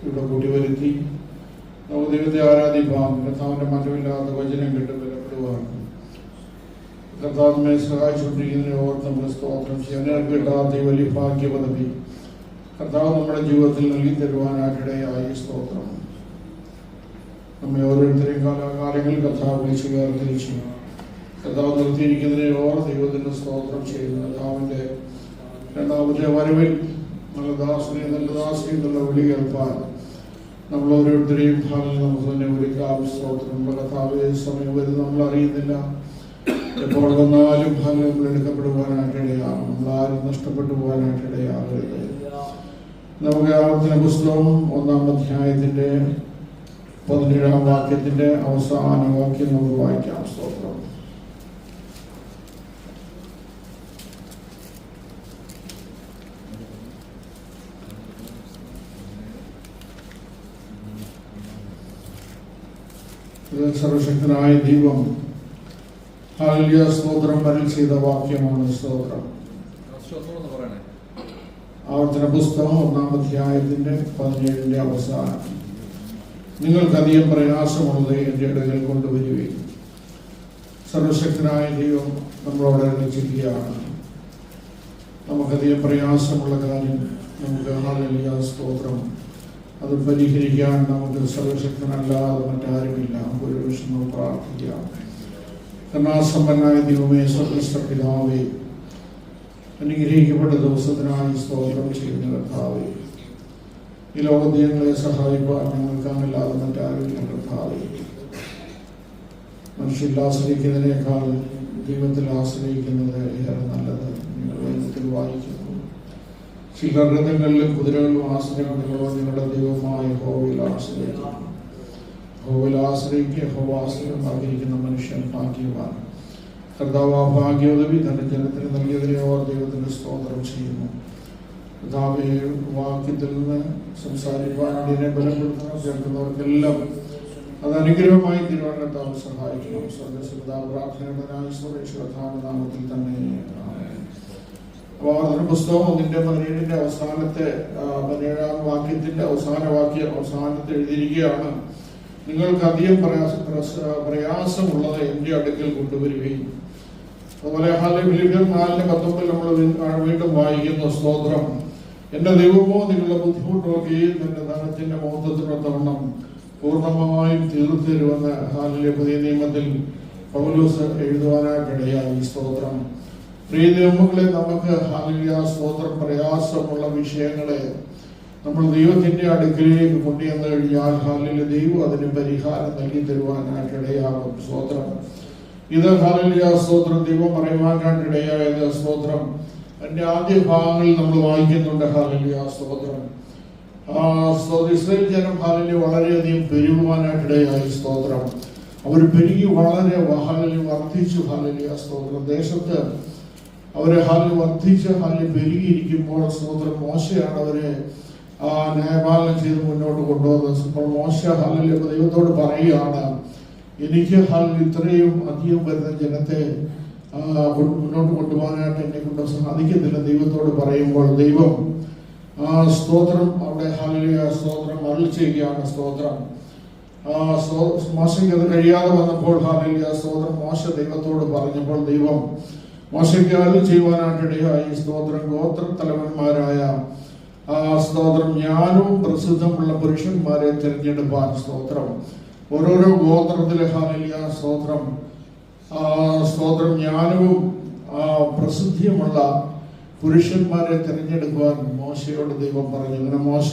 ഇവിടെ കൂട്ടിവരുത്തി നമുക്ക് ദൈവത്തെ ആരാധിക്കാം. കർത്താവിന്റെ മാറ്റമില്ലാത്ത വചനം കേട്ട് ബലപ്പെടുവാണ്. കർത്താവിനെ സഹായിച്ചുകൊണ്ടിരിക്കുന്നതിനെ ഓർത്ത് നമ്മൾ സ്തോത്രം ചെയ്യാൻ കിട്ടാത്ത വലിയ ഭാഗ്യപദവി കർത്താവ് നമ്മുടെ ജീവിതത്തിൽ നൽകി തരുവാനായിട്ടിടയായി സ്തോത്രം. നമ്മെ ഓരോരുത്തരെയും കാലാകാലങ്ങളിൽ കർത്താവ് വിളിച്ചു വേർതിരിച്ചു. കർത്താവ് നിർത്തിയിരിക്കുന്നതിനെ ഓർത്ത് ദൈവത്തിന്റെ സ്തോത്രം ചെയ്യുന്നു. കർത്താവിന്റെ രണ്ടാമത്തെ വരവിൽ നല്ല ദാസനെ എന്നുള്ള വിളി കേൾപ്പാൻ നമ്മൾ ഓരോരുത്തരെയും ഭാഗം നമുക്ക് തന്നെ ഒരുക്കാം. സ്തോത്രം. നമ്മുടെ കർത്താവ് സമയം വരുന്ന നമ്മൾ അറിയുന്നില്ല. എപ്പോൾ വന്നാലും ഭാഗം നമ്മൾ എടുക്കപ്പെടുവാനായിട്ടിടയാണ്. നമ്മളാരും നഷ്ടപ്പെട്ടു പോകാനായിട്ടിടയാകരുത്. നമുക്ക് ആവർത്തന പുസ്തകം 1-ാം അധ്യായത്തിന്റെ 17-ാം വാക്യത്തിന്റെ അവസാന വാക്യം നമുക്ക് വായിക്കാം. സ്തോത്രം. സർവശക്തനായ ദൈവം ഹല്ലേലൂയ സ്തോത്രം അരുളി ചെയ്ത വാക്യമാണ്. സ്തോത്രം. ആവർത്തന പുസ്തകം 1-ാം അധ്യായത്തിന്റെ 17-ന്റെ അവസാനം. നിങ്ങൾക്കധികം പ്രയാസമുള്ളത് എൻ്റെ അടുക്കൽ കൊണ്ടുവരുകയും. സർവശക്തനായ ദൈവം നമ്മളോട് അറിയിച്ചിരിക്കുകയാണ്. നമുക്കധികം പ്രയാസമുള്ള കാര്യം നമുക്ക് ഹല്ലേലൂയ സ്തോത്രം അത് പരിഹരിക്കാൻ നമുക്ക് സർവശക്തനല്ലാതെ മറ്റാരുമില്ല. ഒരു നിമിഷം നമുക്ക് പ്രാർത്ഥിക്കാം. കരുണാസമ്പന്നനായ ദൈവമേ, സ്വർഗ്ഗസ്ഥ പിതാവേ, അനുഗ്രഹിക്കപ്പെട്ട ദിവസത്തിനായി സ്തോത്രം ചെയ്യുന്ന കർത്താവേ, ഈ ലോകത്തെ ഞങ്ങളെ സഹായിക്കാൻ ഞങ്ങൾക്കാണല്ലാതെ മറ്റാരുമില്ല. കർത്താവേ, മനുഷ്യരിൽ ആശ്രയിക്കുന്നതിനേക്കാൾ ദൈവത്തിൽ ആശ്രയിക്കുന്നത് ഏറെ നല്ലത്. നിങ്ങൾ വേദത്തിൽ വായിക്കുന്നു. ചില രഥങ്ങളിലും കുതിരകളിലും ആശ്രയിക്കുന്നതോ നിങ്ങളുടെ ദൈവമായ യഹോവയിൽ ആശ്രയിക്കുന്നു. യഹോവയിൽ ആശ്രയിക്കുക. യഹോവ ആശ്രയമാക്കിയിരിക്കുന്ന മനുഷ്യൻ ഭാഗ്യവാൻ. കർത്താവ് ആ ഭാഗ്യോദവി തന്റെ ജനത്തിന് നൽകിയതിനെ ഓർ ദൈവത്തിന്റെ സ്തോത്രം ചെയ്യുന്നു. കർത്താവെ, വാക്യത്തിൽ നിന്ന് സംസാരിക്കുവാൻ വേണ്ടി ബലപ്പെടുത്തണം. കേൾക്കുന്നവർക്കെല്ലാം അത് അനുഗ്രഹമായി തീരുവാൻ കർത്താവ് സഹായിക്കണം. സ്വർഗ്ഗപിതാവ് പ്രാർത്ഥനയുടനായി നാമത്തിൽ തന്നെ. ആവർത്തന പുസ്തകം 1-ന്റെ അവസാനത്തെ 17-ാം വാക്യത്തിന്റെ അവസാനത്തെ എഴുതിയിരിക്കുകയാണ്. നിങ്ങൾക്ക് അധികം പ്രയാസമുള്ളത് എൻ്റെ അടുക്കൽ കൊണ്ടുവരികയും. അതുപോലെ ഫിലിപ്പിയർ 4:19 നമ്മൾ വീണ്ടും വായിക്കുന്നു. സ്തോത്രം. എന്റെ ദൈവമോ നിങ്ങളുടെ ബുദ്ധിമുട്ടൊക്കെയും തന്റെ ധനത്തിന്റെ മഹത്വത്തിനൊത്തവണ്ണം പൂർണ്ണമായും തീർത്തു തരുമെന്ന് പുതിയ നിയമത്തിൽ പൗലോസ് എഴുതുവാനായിട്ടിടയായി. സ്തോത്രം. പ്രിയ ദൈവമക്കളെ, നമുക്ക് ഹല്ലേലൂയ സ്തോത്രം പ്രയാസമുള്ള വിഷയങ്ങളെ നമ്മൾ ദൈവത്തിന്റെ അടുക്കലേക്ക് കൊണ്ടുവന്നു കഴിഞ്ഞാൽ ഹല്ലേലൂയ ദൈവം അതിന് പരിഹാരം നൽകി തരുവാനായിട്ടിടയാകും. സ്തോത്രം. ഇത് ഹല്ലേലൂയ സ്തോത്രം ദൈവം പറയുവാനായിട്ടിടയായത്. സ്തോത്രം. അതിന്റെ ആദ്യ ഭാഗങ്ങളിൽ നമ്മൾ വായിക്കുന്നുണ്ട്. ഹല്ലേലൂയ സ്തോത്രം. ഇസ്രായേൽ ജനം ഹല്ലേലൂയ വളരെയധികം പെരുകുവാനായിട്ടിടയായി. സ്തോത്രം. അവർ പെരുകി വളരെ വർദ്ധിച്ചു. ഹല്ലേലൂയ സ്തോത്രം. ദേശത്ത് അവരെ വർദ്ധിച്ച് പെരുകിയിരിക്കുമ്പോൾ സ്തോത്രം മോശയാണ് അവരെ ന്യായപാലനം ചെയ്ത് മുന്നോട്ട് കൊണ്ടുവന്നത്. ഇപ്പോൾ മോശ ഹല്ലേലൂയ ദൈവത്തോട് പറയുകയാണ്, എനിക്ക് ഇത്രയും അധികം വരുന്ന ജനത്തെ മുന്നോട്ട് കൊണ്ടുപോകാനായിട്ട് എന്നെ കൊണ്ട് സാധിക്കുന്നില്ല ദൈവത്തോട് പറയുമ്പോൾ ദൈവം സ്തോത്രം അവിടെ ഹല്ലേലൂയ സ്തോത്രം അരുളി ചെയ്യുകയാണ്. സ്തോത്രം. മോശയ്ക്ക് അത് കഴിയാതെ വന്നപ്പോൾ ഹല്ലേലൂയ സ്തോത്രം മോശ ദൈവത്തോട് പറഞ്ഞപ്പോൾ ദൈവം മോശയ്ക്ക് അരുളി ചെയ്യുവാനായിട്ടിടയായി. സ്തോത്രം. ഗോത്ര തലവന്മാരായ സ്തോത്രം ജ്ഞാനവും പ്രസിദ്ധമുള്ള പുരുഷന്മാരെ തിരഞ്ഞെടുപ്പാൻ. സ്തോത്രം. ഓരോരോ ഗോത്രത്തിലെ ഹല്ലേലൂയ സ്തോത്രം സ്തോത്രം ജ്ഞാനവും പ്രസിദ്ധിയുമുള്ള പുരുഷന്മാരെ തിരഞ്ഞെടുക്കുവാൻ മോശയോട് ദൈവം പറഞ്ഞു. അങ്ങനെ മോശ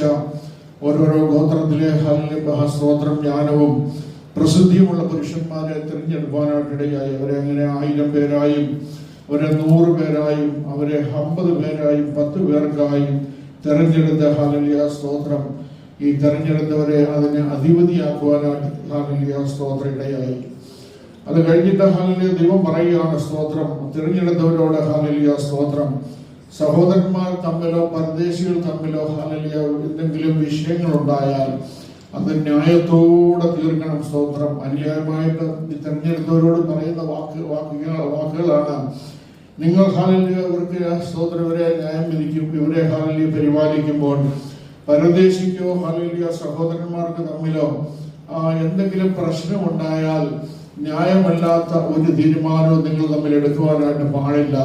ഓരോരോ ഗോത്രത്തിലെ ഹല്ലേലൂയ സ്തോത്രം ജ്ഞാനവും പ്രസിദ്ധിയുമുള്ള പുരുഷന്മാരെ തിരഞ്ഞെടുക്കാനായിട്ടിടയായി. അവരെ അങ്ങനെ 1000 പേരായും അവരെ 100 പേരായും അവരെ 50 പേരായും 10 പേർക്കായും തെരഞ്ഞെടുത്ത ഹല്ലേലൂയ സ്തോത്രം ഈ തെരഞ്ഞെടുത്തവരെ അതിനെ അധിപതിയാക്കുവാനായിട്ട് ഹല്ലേലൂയ സ്തോത്രം ഇടയായി. അത് കഴിഞ്ഞിട്ട് ഹല്ലേലൂയ ദൈവം പറയുകയാണ്. സ്തോത്രം. തിരഞ്ഞെടുത്തവരോട് ഹല്ലേലൂയ സ്തോത്രം സഹോദരന്മാർ തമ്മിലോ പരദേശികൾ തമ്മിലോ ഹല്ലേലൂയ എന്തെങ്കിലും വിഷയങ്ങളുണ്ടായാൽ അത് ന്യായത്തോടെ തീർക്കണം. സ്തോത്രം. അന്യായമായിട്ട് തിരഞ്ഞെടുത്തവരോട് പറയുന്ന വാക്കുകളാണ് നിങ്ങൾ ഹാലലിയ ഇവർക്ക് സ്തോത്രം ഇവരെ ന്യായം വിധിക്കും, ഇവരെ ഹാലലിയ പരിപാലിക്കുമ്പോൾ പരദേശിക്കോ ഹാലലിയ സഹോദരന്മാർക്ക് തമ്മിലോ എന്തെങ്കിലും പ്രശ്നമുണ്ടായാൽ ന്യായമല്ലാത്ത ഒരു തീരുമാനവും നിങ്ങൾ തമ്മിൽ എടുക്കുവാനായിട്ട് പാടില്ല.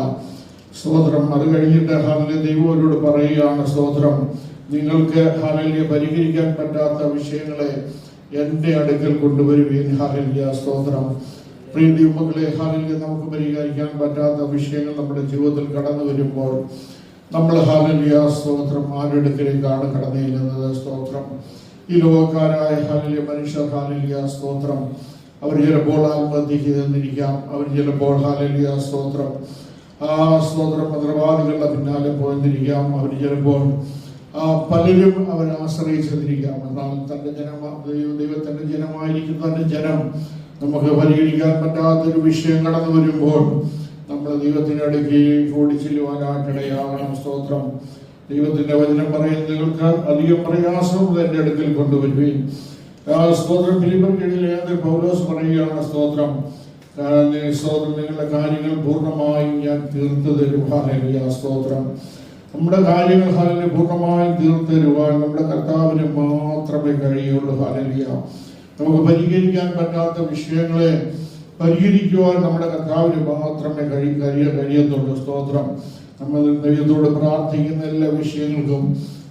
സ്തോത്രം. അത് കഴിഞ്ഞിട്ട് ഹാലലിയ ദൈവം അവരോട് പറയുകയാണ്, സ്തോത്രം, നിങ്ങൾക്ക് ഹാലലിയ പരിഹരിക്കാൻ പറ്റാത്ത വിഷയങ്ങളെ എൻ്റെ അടുക്കൽ കൊണ്ടുവരുവീൻ. ഹാലലിയ സ്തോത്രം. പ്രിയ ദൈവമക്കളെ, ഹാലലിയ നമുക്ക് പരിഹരിക്കാൻ പറ്റാത്ത വിഷയങ്ങൾ നമ്മുടെ ജീവിതത്തിൽ കടന്നു വരുമ്പോൾ നമ്മൾ ഹാലലിയ സ്തോത്രം ആരുടെ അടുക്കലേക്കാണ് കടന്നു ചെല്ലുന്നത്? സ്തോത്രം. ഈ ലോകക്കാരായ ഹാലലിയ മനുഷ്യർ ഹാലലിയ സ്തോത്രം അവർ ചിലപ്പോൾ ആത്മഹത്യക്ക് ചെന്നിരിക്കാം. അവർ ചിലപ്പോൾ ഹാലലിയ സ്തോത്രം സ്തോത്രം മന്ത്രവാദികളുടെ പിന്നാലെ പോയിരിക്കാം. അവർ ചിലപ്പോൾ പലരും അവരെ ആശ്രയിച്ചെന്നിരിക്കാം. എന്നാൽ തന്റെ ദൈവത്തിന്റെ ജനമായിരിക്കും തന്റെ ജനം നമുക്ക് പരിഹരിക്കാൻ പറ്റാത്തൊരു വിഷയം കടന്നു വരുമ്പോൾ നമ്മൾ ദൈവത്തിന്റെ അടുക്ക് ഓടിച്ചെല്ലുവാനായിട്ടിടയാകണം. സ്തോത്രം. ദൈവത്തിന്റെ വചനം പറയുന്നത് നിങ്ങൾക്ക് അധികം പ്രയാസവും എന്റെ അടുക്കൽ കൊണ്ടുവരുകയും സ്തോത്രം. ഫിലിപ്പിയർക്കെതിരെ പൗലോസ് പറയുകയാണ്, സ്തോത്രം, സ്തോത്രം, നിങ്ങളുടെ കാര്യങ്ങൾ പൂർണ്ണമായും ഞാൻ തീർത്തു തരും. ഹാലലിയ സ്തോത്രം. നമ്മുടെ കാര്യങ്ങൾ ഹാലലിയ പൂർണ്ണമായും തീർത്തു തരുവാൻ നമ്മുടെ കർത്താവിന് മാത്രമേ കഴിയുള്ളൂ. ഹാലലിയ നമുക്ക് പരിഹരിക്കാൻ പറ്റാത്ത വിഷയങ്ങളെ പരിഹരിക്കുവാൻ നമ്മുടെ കർത്താവിന് മാത്രമേ കഴിയത്തുള്ളൂ. സ്തോത്രം. നമ്മൾ ദൈവത്തോട് പ്രാർത്ഥിക്കുന്ന എല്ലാ വിഷയങ്ങൾക്കും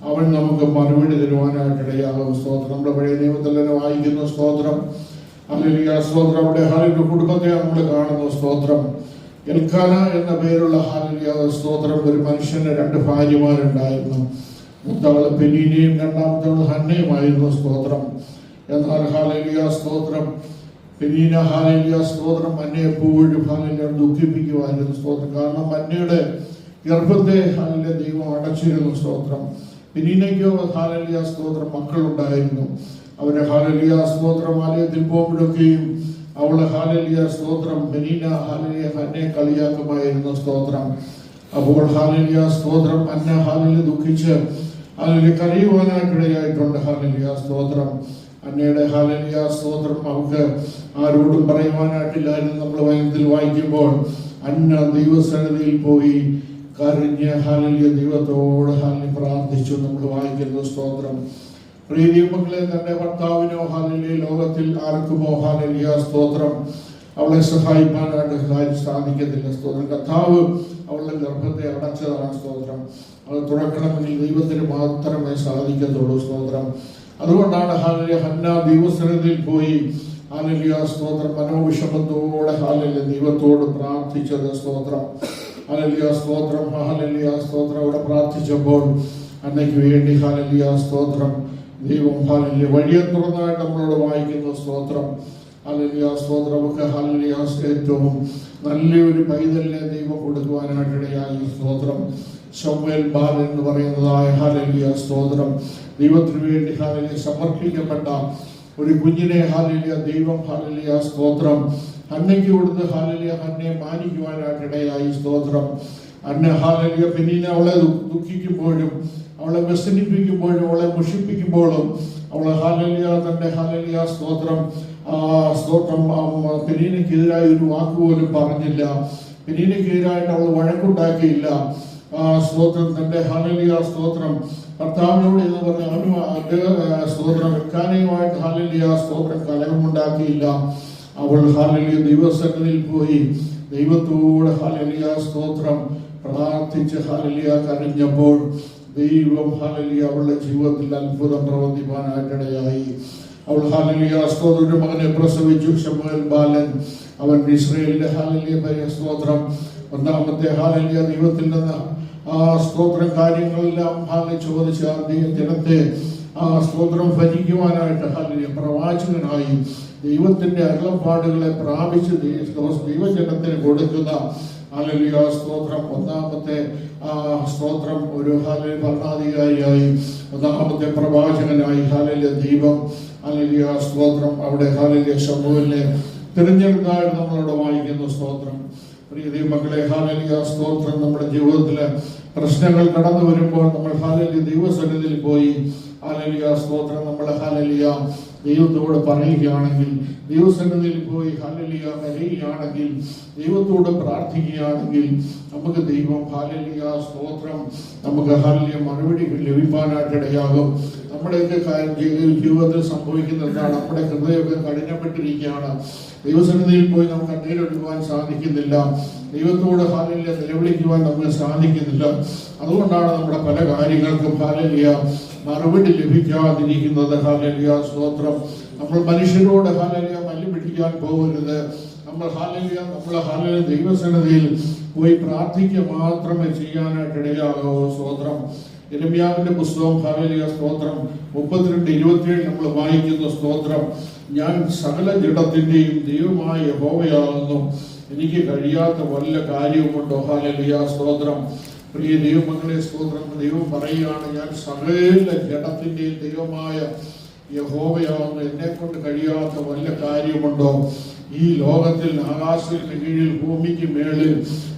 അവൻ നമുക്ക് മറുപടി തരുവാനായിട്ടിടയാകും. സ്തോത്രം. നമ്മുടെ പഴയ നിയമത്തിൽ തന്നെ വായിക്കുന്നു. സ്തോത്രം. ഹാലലിയ സ്തോത്രം. അവിടെ ഹാലലിയ കുടുംബത്തെ നമ്മൾ കാണുന്നു. സ്തോത്രം. എൽക്കാന എന്ന പേരുള്ള ഹാലലിയ സ്തോത്രം ഒരു മനുഷ്യന് 2 ഭാര്യമാരുണ്ടായിരുന്നു. മൂത്തവള് പെനീനയും രണ്ടാമത്തവള് ഹന്നയുമായിരുന്നു. സ്തോത്രം. എന്നാൽ ഹാലലിയ സ്തോത്രം പെനീന ഹാലലിയ സ്തോത്രം അന്നെ എപ്പോഴും ഹാലലിയ ദുഃഖിപ്പിക്കുമായിരുന്നു. സ്തോത്രം. കാരണം അന്നയുടെ ഗർഭത്തെ ഹാലലിയ ദൈവം അടച്ചിരുന്നു. സ്തോത്രം. പെനീനയ്ക്കോ ഹാലലിയ സ്തോത്രം മക്കളുണ്ടായിരുന്നു. അവരെ ഹാലലിയ സ്തോത്രം ആലയത്തിൽ പോകുമ്പോഴൊക്കെയും അവള് ഹാലലിയ സ്തോത്രം പെനീന ഹാലലിയ അന്നെ കളിയാക്കുമായിരുന്നു. സ്തോത്രം. അപ്പോൾ ഹാലലിയ സ്തോത്രം അന്ന ഹാലലിയ ദുഃഖിച്ച് ഹാലലിയ കരയുവാനായിട്ടിടയായിട്ടുണ്ട്. ഹാലലിയ സ്തോത്രം. അന്നയുടെ ഹാലലിയ സ്തോത്രം അവർക്ക് ആരോടും പറയുവാനായിട്ടില്ലായിരുന്നു. നമ്മൾ വചനത്തിൽ വായിക്കുമ്പോൾ അന്ന ദൈവസന്നിധിയിൽ പോയി കരഞ്ഞ് ഹാലലിയ ദൈവത്തോട് ഹാലലിയ പ്രാർത്ഥിച്ചു നമ്മൾ വായിക്കുന്നു. സ്തോത്രം. പ്രിയ മക്കളെ, തന്റെ ഭർത്താവിനോ ഹാലലിയ ലോകത്തിൽ ആർക്കുമോ ഹാലലിയ സ്തോത്രം അവളെ സഹായിക്കാനായിട്ട് സാധിക്കത്തില്ല. സ്തോത്രം. കർത്താവ് അവളുടെ ഗർഭത്തെ അടച്ചതാണ്. സ്തോത്രം. അത് തുറക്കണമെങ്കിൽ ദൈവത്തിന് മാത്രമേ സാധിക്കത്തുള്ളൂ. സ്തോത്രം. അതുകൊണ്ടാണ് ഹാലലിയ ഹന്ന ദൈവസന്നിധിയിൽ പോയി ഹാലലിയ സ്തോത്രം മനോവിഷമത്തോടെ ഹാലലിയ ദൈവത്തോട് പ്രാർത്ഥിച്ചത്. സ്തോത്രം. ഹാലലിയ സ്തോത്രം. ഹാലലിയ സ്തോത്രം അവിടെ പ്രാർത്ഥിച്ചപ്പോൾ അന്നയ്ക്ക് വേണ്ടി ഹാലലിയ സ്തോത്രം ദൈവം ഹാലലിയ വഴിയെ തുറന്നതായിട്ട് നമ്മളോട് വായിക്കുന്നു. സ്തോത്രം. ഹാലലിയ സ്തോത്രം. ഒക്കെ ഹാലലിയ ഏറ്റവും നല്ലൊരു പൈതലിനെ ദൈവം കൊടുക്കുവാനായിട്ടിടയായി. സ്തോത്രം. ശമൂവേൽ ബാലൻ എന്ന് പറയുന്നതായ ഹാലലിയ സ്തോത്രം ദൈവത്തിന് വേണ്ടി ഹാലലിയ സമർപ്പിക്കപ്പെട്ട ഒരു കുഞ്ഞിനെ ഹാലലിയ ദൈവം ഹാലലിയ സ്തോത്രം ഹന്നയ്ക്ക് കൊടുത്ത് ഹാലലിയ ഹന്നയെ മാനിക്കുവാനായിട്ടിടയായി. സ്തോത്രം. അന്ന ഹാലലിയ പെനീന അവളെ ദുഃഖിക്കുമ്പോഴും അവളെ വ്യസനിപ്പിക്കുമ്പോഴും അവളെ മുഷിപ്പിക്കുമ്പോഴും അവളെ ഹാലലിയ തന്റെ ഹാലലിയ സ്തോത്രം സ്തോത്രം പെനീനയ്ക്കെതിരായ ഒരു വാക്കുപോലും പറഞ്ഞില്ല. പെനീനയ്ക്കെതിരായിട്ട് അവൾ വഴക്കുണ്ടാക്കിയില്ല. സ്തോത്രം. തന്റെ ഹാലലിയ സ്തോത്രം ഭർത്താവിനോട് എന്ന് പറഞ്ഞ സ്തോത്രം എൽക്കാനയുമായിട്ട് ഹാലലിയ സ്തോത്രം കലഹമുണ്ടാക്കിയില്ല. അവൾ ഹാലലിയ ദൈവസന്നിധിയിൽ പോയി ദൈവത്തോട് ഹാലലിയ സ്തോത്രം പ്രാർത്ഥിച്ച് ഹാലലിയ കരഞ്ഞപ്പോൾ ദൈവം ഹാലലിയ അവളുടെ ജീവിതത്തിൽ അത്ഭുതം പ്രവർത്തിപ്പാനായിട്ടിടയായി. അവൾ ഹാലലിയ സ്തോത്രം ഒരു മകനെ പ്രസവിച്ചു. ശമൂവേൽ ബാലൻ. അവൻ ഇസ്രായേലിന്റെ ഹാലലിയ സ്തോത്രം ഒന്നാമത്തെ ഹാലലിയ ദൈവത്തിൽ നിന്ന് സ്തോത്രം കാര്യങ്ങളെല്ലാം ഹാലലിയ ചോദിച്ച ജനത്തെ സ്തോത്രം ഭരിക്കുവാനായിട്ട് ഹാലലിയ പ്രവാചകനായി ദൈവത്തിന്റെ അരുളപ്പാടുകളെ പ്രാപിച്ച് ദൈവജനത്തിന് കൊടുക്കുന്ന ഹാലലിയ സ്തോത്രം ഒന്നാമത്തെ സ്തോത്രം ഒരു ഹാലലിയ ഭരണാധികാരിയായി ഒന്നാമത്തെ പ്രവാചകനായി ഹാലലിയ ദൈവം ഹാലലിയ സ്തോത്രം അവിടെ ഹാലലിയ ശമൂവേലിനെ തിരഞ്ഞെടുത്തായിട്ട് നമ്മളോട് വായിക്കുന്നു. സ്തോത്രം. പ്രിയ ദൈവമക്കളെ, ഹാലലിയ സ്തോത്രം നമ്മുടെ ജീവിതത്തിലെ പ്രശ്നങ്ങൾ കടന്നു വരുമ്പോൾ നമ്മൾ ഹാലലിയ ദൈവസന്നിധിയിൽ പോയി ഹാലലിയ സ്തോത്രം നമ്മൾ ഹാലലിയ ദൈവത്തോട് പറയുകയാണെങ്കിൽ, ദൈവസന്നിധിയിൽ പോയി ഹല്ലേലൂയ കരയുകയാണെങ്കിൽ, ദൈവത്തോട് പ്രാർത്ഥിക്കുകയാണെങ്കിൽ നമുക്ക് ദൈവം ഹല്ലേലൂയ സ്തോത്രം നമുക്ക് ഹല്ലേലൂയ മറുപടികൾ ലഭിക്കാനായിട്ടിടയാകും. നമ്മുടെയൊക്കെ ജീവിതത്തിൽ സംഭവിക്കുന്നതാണ്, നമ്മുടെ ഹൃദയമൊക്കെ കഠിനപ്പെട്ടിരിക്കുകയാണ്. ദൈവസന്നിധിയിൽ പോയി നമുക്ക് കണ്ണീരൊഴുകുവാൻ സാധിക്കുന്നില്ല. ദൈവത്തോട് ഹല്ലേലൂയ നിലവിളിക്കുവാൻ നമുക്ക് സാധിക്കുന്നില്ല. അതുകൊണ്ടാണ് നമ്മുടെ പല കാര്യങ്ങൾക്കും ഹല്ലേലൂയ മറുപടി ലഭിക്കാതിരിക്കുന്നത്. ഹല്ലേലൂയ സ്തോത്രം. നമ്മൾ മനുഷ്യരോട് ഹല്ലേലൂയ മല്ലു പിടിക്കാൻ പോകരുത്. നമ്മൾ ഹല്ലേലൂയ ദൈവസന്നിധിയിൽ പോയി പ്രാർത്ഥിക്കുക മാത്രമേ ചെയ്യാനായിട്ടിടയാകാവൂ. സ്തോത്രം. യിരെമ്യാവിന്റെ പുസ്തകം ഹല്ലേലൂയ സ്തോത്രം 32:27 നമ്മൾ വായിക്കുന്ന സ്തോത്രം, ഞാൻ സകല ജഡത്തിന്റെയും ദൈവമായ യഹോവയാകുന്നു, എനിക്ക് കഴിയാത്ത വല്ല കാര്യവുമുണ്ടോ? ഹല്ലേലൂയ സ്തോത്രം. പ്രിയ ദൈവമക്കളെ സ്തോത്രം. ദൈവം പറയുകയാണ്, ഞാൻ സകല ജഡത്തിന്റെയും ദൈവമായ യഹോവയാകുന്നു, എന്നെ കൊണ്ട് കഴിയാത്ത വല്ല കാര്യമുണ്ടോ? ഈ ലോകത്തിൽ ആകാശത്തിന് കീഴിൽ ഭൂമിക്ക് മേളിൽ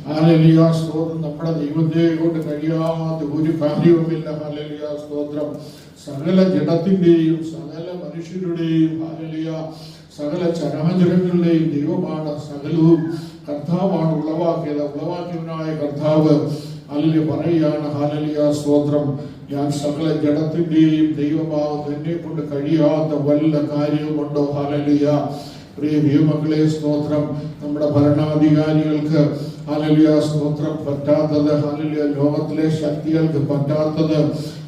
ഹല്ലേലൂയ സ്തോത്രം നമ്മുടെ ദൈവത്തെ കൊണ്ട് കഴിയാത്ത ഒരു കാര്യവുമില്ല. ഹല്ലേലൂയ സ്തോത്രം. സകല ജഡത്തിന്റെയും സകല മനുഷ്യരുടെയും ഹല്ലേലൂയ സകല ചരാചരങ്ങളുടെയും ദൈവമാണ്. സകലവും കർത്താവാണ് ഉളവാക്കിയത്. ഉളവാക്കിയവനായ കർത്താവ് ഹല്ലേലൂയ പറയുകയാണ്, ഹല്ലേലൂയ സ്തോത്രം, ഞാൻ സകല ജഡത്തിന്റെയും ദൈവമാകുന്നു, എന്നെ കൊണ്ട് കഴിയാത്ത വല്ല കാര്യവുമുണ്ടോ? ഹല്ലേലൂയ. പ്രിയ ദൈവമക്കളെ സ്തോത്രം. നമ്മുടെ ഭരണാധികാരികൾക്ക് ഹല്ലേലൂയ സ്തോത്രം പറ്റാത്തത്, ഹല്ലേലൂയ ലോകത്തിലെ ശക്തികൾക്ക് പറ്റാത്തത്,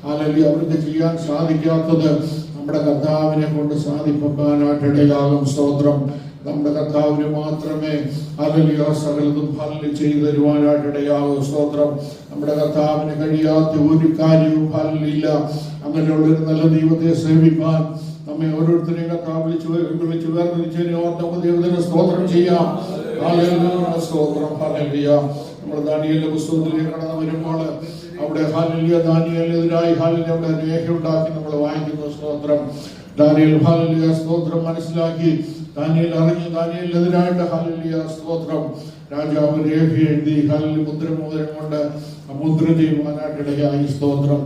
ഹല്ലേലൂയ അവർക്ക് ചെയ്യാൻ സാധിക്കാത്തത് നമ്മുടെ കർത്താവിനെ കൊണ്ട് സാധിപ്പാനായിട്ടിടയാകും. സ്തോത്രം. നമ്മുടെ കർത്താവിന് മാത്രമേ ഹല്ലേലൂയ സകലതും ഹല്ലേലൂയ ചെയ്തു തരുവാനായിട്ടിടയാകും. സ്തോത്രം. നമ്മുടെ കർത്താവിന് കഴിയാത്ത ഒരു കാര്യവും ഹല്ലേലൂയ. അങ്ങനെയുള്ള ഒരു നല്ല ദൈവത്തെ സേവിക്കാൻ നമ്മെ ഓരോരുത്തരെയും കർത്താവ് വിളിച്ചു വേർതിരിച്ചതിനെ ഓർത്ത് നമുക്ക് ദൈവത്തിന് സ്തോത്രം ചെയ്യാം. ഹല്ലേലൂയ സ്തോത്രം. ഹല്ലേലൂയ. നമ്മൾ ദാനിയേലിന്റെ പുസ്തകത്തിലേക്ക് കടന്നു വരുമ്പോൾ അവിടെ ഹല്ലേലൂയ ദാനിയേലിനെതിരായി ഹല്ലേലൂയ അവിടെ രേഖയുണ്ടാക്കി നമ്മൾ വായിക്കുന്നു. സ്തോത്രം. ദാനിയേൽ ഹല്ലേലൂയ സ്തോത്രം മനസ്സിലാക്കി, ദാനിയേൽ അറിഞ്ഞു, ദാനിയേലിനെതിരായിട്ട് ഹല്ലേലൂയ സ്തോത്രം രാജാവ് രേഖ എഴുതി ഹല്ലേലൂയ മുദ്രം കൊണ്ട് മുദ്ര ചെയ്യുവാനായിട്ടിടയായി. സ്തോത്രം.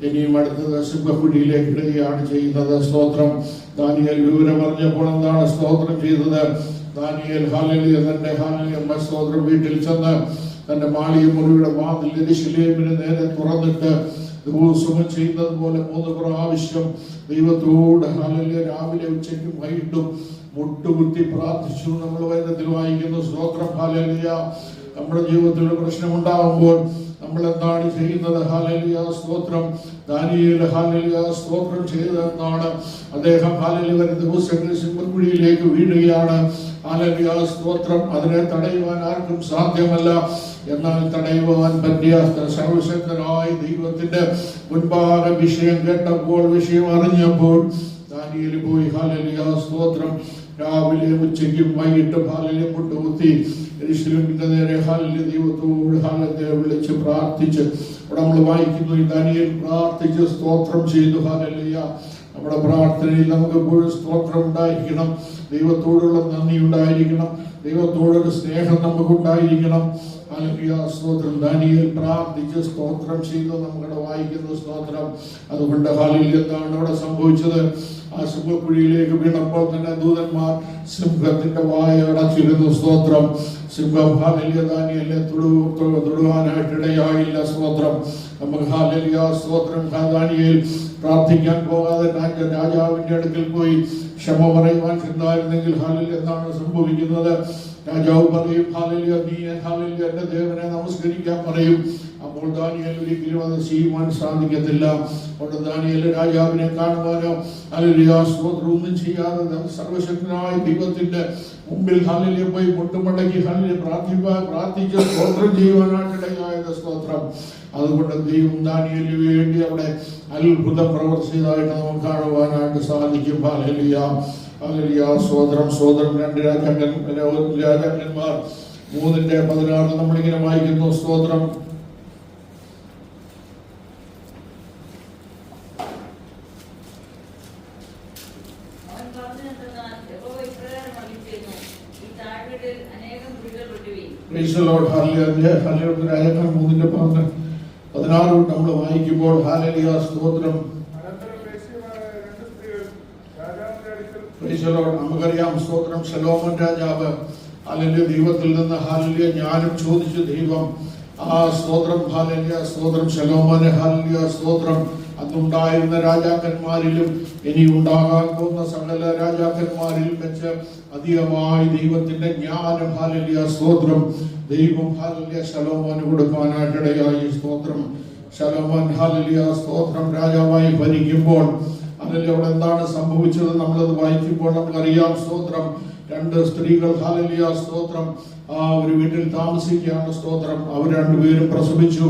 ഇനിയും അടുത്തത് സിംഹക്കുഴിയിലേക്ക് ഇടുകയാണ് ചെയ്യുന്നത്. സ്തോത്രം. ദാനിയേൽ വിവരം അറിഞ്ഞപ്പോൾ എന്താണ് സ്തോത്രം ചെയ്തത്? ദാനിയേൽ ഹല്ലേലൂയ തന്റെ ഹല്ലേലൂയ സ്തോത്രം വീട്ടിൽ ചെന്ന് തന്റെ മാളിക മുറിയുടെ വാതിൽ യെരൂശലേമിന് നേരെ തുറന്നിട്ട് ദിവസവും ചെയ്യുന്നത് പോലെ 3 പ്രാവശ്യം ദൈവത്തോട് ഹല്ലേലൂയ രാവിലെ ഉച്ചയ്ക്കും വൈകിട്ടും മുട്ടുകുത്തി പ്രാർത്ഥിച്ചു. നമ്മൾ വേദത്തിൽ വായിക്കുന്നു. സ്തോത്രം. ഹല്ലേലൂയ. നമ്മുടെ ജീവിതത്തിൽ ഒരു പ്രശ്നമുണ്ടാകുമ്പോൾ നമ്മൾ എന്താണ് ചെയ്യുന്നത്? ഹല്ലേലൂയ സ്തോത്രം. ദാനിയേൽ ഹല്ലേലൂയ സ്തോത്രം ചെയ്തതെന്നാണ്, അദ്ദേഹം ഹല്ലേലൂയ ദിവസങ്ങളിൽ സിംഹക്കുഴിയിലേക്ക് വീഴുകയാണ്. ഹല്ലേലൂയ സ്തോത്രം. അതിനെ തടയുവാൻ ആർക്കും സാധ്യമല്ല. എന്നാൽ തടയുവാൻ പറ്റിയ സർവശക്തനായ ദൈവത്തിന്റെ മുൻപാകെ വിഷയം കേട്ടപ്പോൾ, വിഷയം അറിഞ്ഞപ്പോൾ ദാനിയേൽ പോയി ഹല്ലേലൂയ സ്തോത്രം രാവിലെ ഉച്ചയ്ക്കും വൈകിട്ടും ഹല്ലേലൂയ മുട്ടുകുത്തി യെരൂശലേമിന്റെ നേരെ ഹല്ലേലൂയ ദൈവത്തോട് ഹല്ലേലൂയ വിളിച്ച് പ്രാർത്ഥിച്ച് അവിടെ നമ്മൾ വായിക്കുന്നു. ദാനിയേൽ പ്രാർത്ഥിച്ച് സ്തോത്രം ചെയ്തു. ഹല്ലേലൂയ. നമ്മുടെ പ്രാർത്ഥനയിൽ നമുക്ക് എപ്പോഴും സ്തോത്രം ഉണ്ടായിരിക്കണം. ദൈവത്തോടുള്ള നന്ദി ഉണ്ടായിരിക്കണം. ദൈവത്തോടൊരു സ്നേഹം നമുക്കുണ്ടായിരിക്കണം. ഹല്ലേലൂയ സ്തോത്രം. ദാനിയേൽ പ്രാർത്ഥിച്ച് സ്തോത്രം ചെയ്തു നമുക്കവിടെ വായിക്കുന്നു. സ്തോത്രം. അതുകൊണ്ട് ഹല്ലേലൂയ എന്താണ് അവിടെ സംഭവിച്ചത്? ആ സിംഹക്കുഴിയിലേക്ക് വീണപ്പോൾ തന്നെ ദൂതന്മാർ സിംഹത്തിന്റെ വായ അടച്ചിരുന്നു. സ്തോത്രം. സിംഹം ഹല്ലേലൂയ ദാനിയേലിനെ തൊടുവാനായിട്ടിടയായില്ല. സ്തോത്രം. നമുക്ക് ഹല്ലേലൂയ സ്തോത്രം. ദാനിയേൽ പ്രാർത്ഥിക്കാൻ പോകാതെ രാജാവിന്റെ അടുക്കൽ പോയി ക്ഷമ പറയുവാൻ ചെന്നായിരുന്നെങ്കിൽ ഹല്ലേലൂയ എന്താണ് സംഭവിക്കുന്നത്? രാജാവ് പറയും, ഹല്ലേലൂയ നീ ഹല്ലേലൂയ എന്റെ ദേവനെ നമസ്കരിക്കാൻ പറയും. അപ്പോൾ ദാനിയേൽ ഒരിക്കലും അത് ചെയ്യുവാൻ സാധിക്കത്തില്ല. അതുകൊണ്ട് ദാനിയേൽ രാജാവിനെ കാണുവാനോ ഹല്ലേലൂയ സ്തോത്രം ഒന്നും ചെയ്യാതെ സർവശക്തനായ ദൈവത്തിന്റെ മുമ്പിൽ ഹല്ലേലൂയ പോയി മുട്ടുമടക്കി ഹല്ലേലൂയ പ്രാർത്ഥിച്ച് സ്തോത്രം ചെയ്യുവാനായിട്ടിടയായത്. സ്തോത്രം. അതുകൊണ്ട് ദൈവം ദാനിയേലിന് വേണ്ടി അവിടെ അത്ഭുതം പ്രവർത്തിച്ചതായിട്ട് നമുക്ക് കാണുവാനായിട്ട് സാധിക്കും. ഹല്ലേലൂയ. ഹല്ലേലൂയ സ്തോത്രം. സ്തോത്രം. 2 രാജാക്കന്മാർ 3:16 നമ്മളിങ്ങനെ വായിക്കുന്നു. സ്തോത്രം. രാജാക്കന്മാർ 3:16 നമ്മൾ വായിക്കുമ്പോൾ ഹല്ലേലൂയ സ്തോത്രം. നമുക്കറിയാം സ്തോത്രം ശലോമോൻ രാജാവ് ഹല്ലേലൂയ ദൈവത്തിൽ നിന്ന് ഹല്ലേലൂയ ജ്ഞാനം ചോദിച്ചു. ദൈവം സ്തോത്രം ഹല്ലേലൂയ സ്തോത്രം ശലോമോനെ ഹല്ലേലൂയ സ്തോത്രം അന്നുണ്ടായിരുന്ന രാജാക്കന്മാരിലും ഇനി ഉണ്ടാകാൻ പോകുന്ന സകല രാജാക്കന്മാരിലും വെച്ച് അധികമായി ദൈവത്തിന്റെ ജ്ഞാനം ഹല്ലേലൂയ സ്തോത്രം ദൈവം ഹല്ലേലൂയ ശലോമോന് കൊടുക്കാനായിട്ടിടയായി. സ്തോത്രം ശലോമോൻ ഹല്ലേലൂയ സ്തോത്രം രാജാവായി ഭരിക്കുമ്പോൾ ഹല്ലേലൂയ അവിടെ എന്താണ് സംഭവിച്ചത് നമ്മളത് വായിക്കുമ്പോൾ നമുക്കറിയാം. സ്തോത്രം 2 സ്ത്രീകൾ ഹല്ലേലൂയ സ്തോത്രം ഒരു വീട്ടിൽ താമസിക്കുകയാണ്. സ്തോത്രം അവർ രണ്ടുപേരും പ്രസവിച്ചു.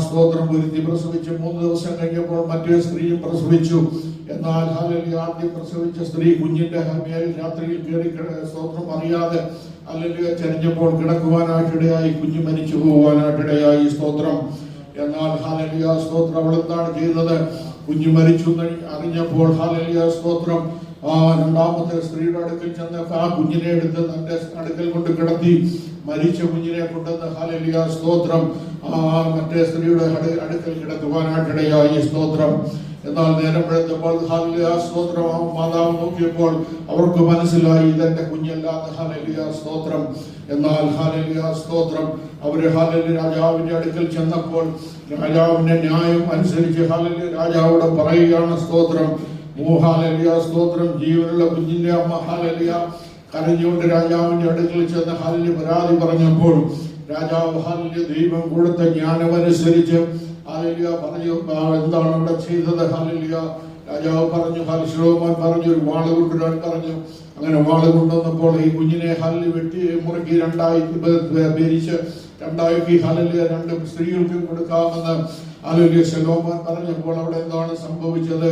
സ്തോത്രം ഒരുത്തി പ്രസവിച്ചു. 3 ദിവസം കഴിഞ്ഞപ്പോൾ മറ്റേ സ്ത്രീയും പ്രസവിച്ചു. എന്നാൽ ഹല്ലേലൂയ ആദ്യം പ്രസവിച്ച സ്ത്രീ കുഞ്ഞിന്റെ മേൽ രാത്രിയിൽ കയറി സ്തോത്രം അറിയാതെ ഹല്ലേലൂയ ചരിഞ്ഞപ്പോൾ കിടക്കുവാനായിട്ടിടയായി. കുഞ്ഞ് മരിച്ചു പോകാനായിട്ടിടയായി. സ്തോത്രം. എന്നാൽ ഹല്ലേലൂയ സ്തോത്രം അവൾ എന്താണ് ചെയ്തത്? കുഞ്ഞ് മരിച്ചു അറിഞ്ഞപ്പോൾ ഹല്ലേലൂയ സ്തോത്രം രണ്ടാമത്തെ സ്ത്രീയുടെ അടുക്കൽ ചെന്ന് കുഞ്ഞിനെ എടുത്ത് തന്റെ അടുക്കൽ കൊണ്ട് കിടത്തി. മരിച്ച കുഞ്ഞിനെ കൊണ്ടുവന്ന് ഹല്ലേലൂയ സ്തോത്രം മറ്റേ സ്ത്രീയുടെ അടുക്കൽ കിടക്കുവാനായിട്ടിടയായി. സ്തോത്രം. എന്നാൽ നേരം വെളുത്തപ്പോൾ ഹല്ലേലൂയ സ്തോത്രം മാതാവ് നോക്കിയപ്പോൾ അവർക്ക് മനസ്സിലായി ഇതെന്റെ കുഞ്ഞല്ലാന്ന്. ഹല്ലേലൂയ സ്തോത്രം. എന്നാൽ ഹല്ലേലൂയ സ്തോത്രം അവര് ഹല്ലേലൂയ രാജാവിന്റെ അടുക്കൽ ചെന്നപ്പോൾ രാജാവിന്റെ ന്യായം അനുസരിച്ച് ഹല്ലേലൂയ രാജാവോട് പറയുകയാണ്. സ്തോത്രം. ഹല്ലേലൂയ സ്തോത്രം ജീവനുള്ള കുഞ്ഞിന്റെ അമ്മ ഹല്ലേലൂയ കരഞ്ഞുകൊണ്ട് രാജാവിന്റെ അടുക്കൽ ചെന്ന് ഹല്ലേലൂയ പരാതി പറഞ്ഞപ്പോൾ രാജാവ് ഹല്ലേലൂയ ദൈവം കൊടുത്ത ജ്ഞാനമനുസരിച്ച് ഹല്ലേലൂയ പറഞ്ഞു എന്താണ് അവിടെ ചെയ്തത്. ഹല്ലേലൂയ രാജാവ് പറഞ്ഞു ശലോമോൻ പറഞ്ഞു ഒരു വാള് കൊണ്ടുവരാൻ പറഞ്ഞു. അങ്ങനെ വാള് കൊണ്ടുവന്നപ്പോൾ ഈ കുഞ്ഞിനെ ഹല്ലേലൂയ വെട്ടി മുറുക്കി രണ്ടായി പിരിച്ച് രണ്ടാക്കി ഹല്ലേലൂയ 2 സ്ത്രീകൾക്കും കൊടുക്കാമെന്ന് ഹല്ലേലൂയ ശലോമോൻ പറഞ്ഞപ്പോൾ അവിടെ എന്താണ് സംഭവിച്ചത്?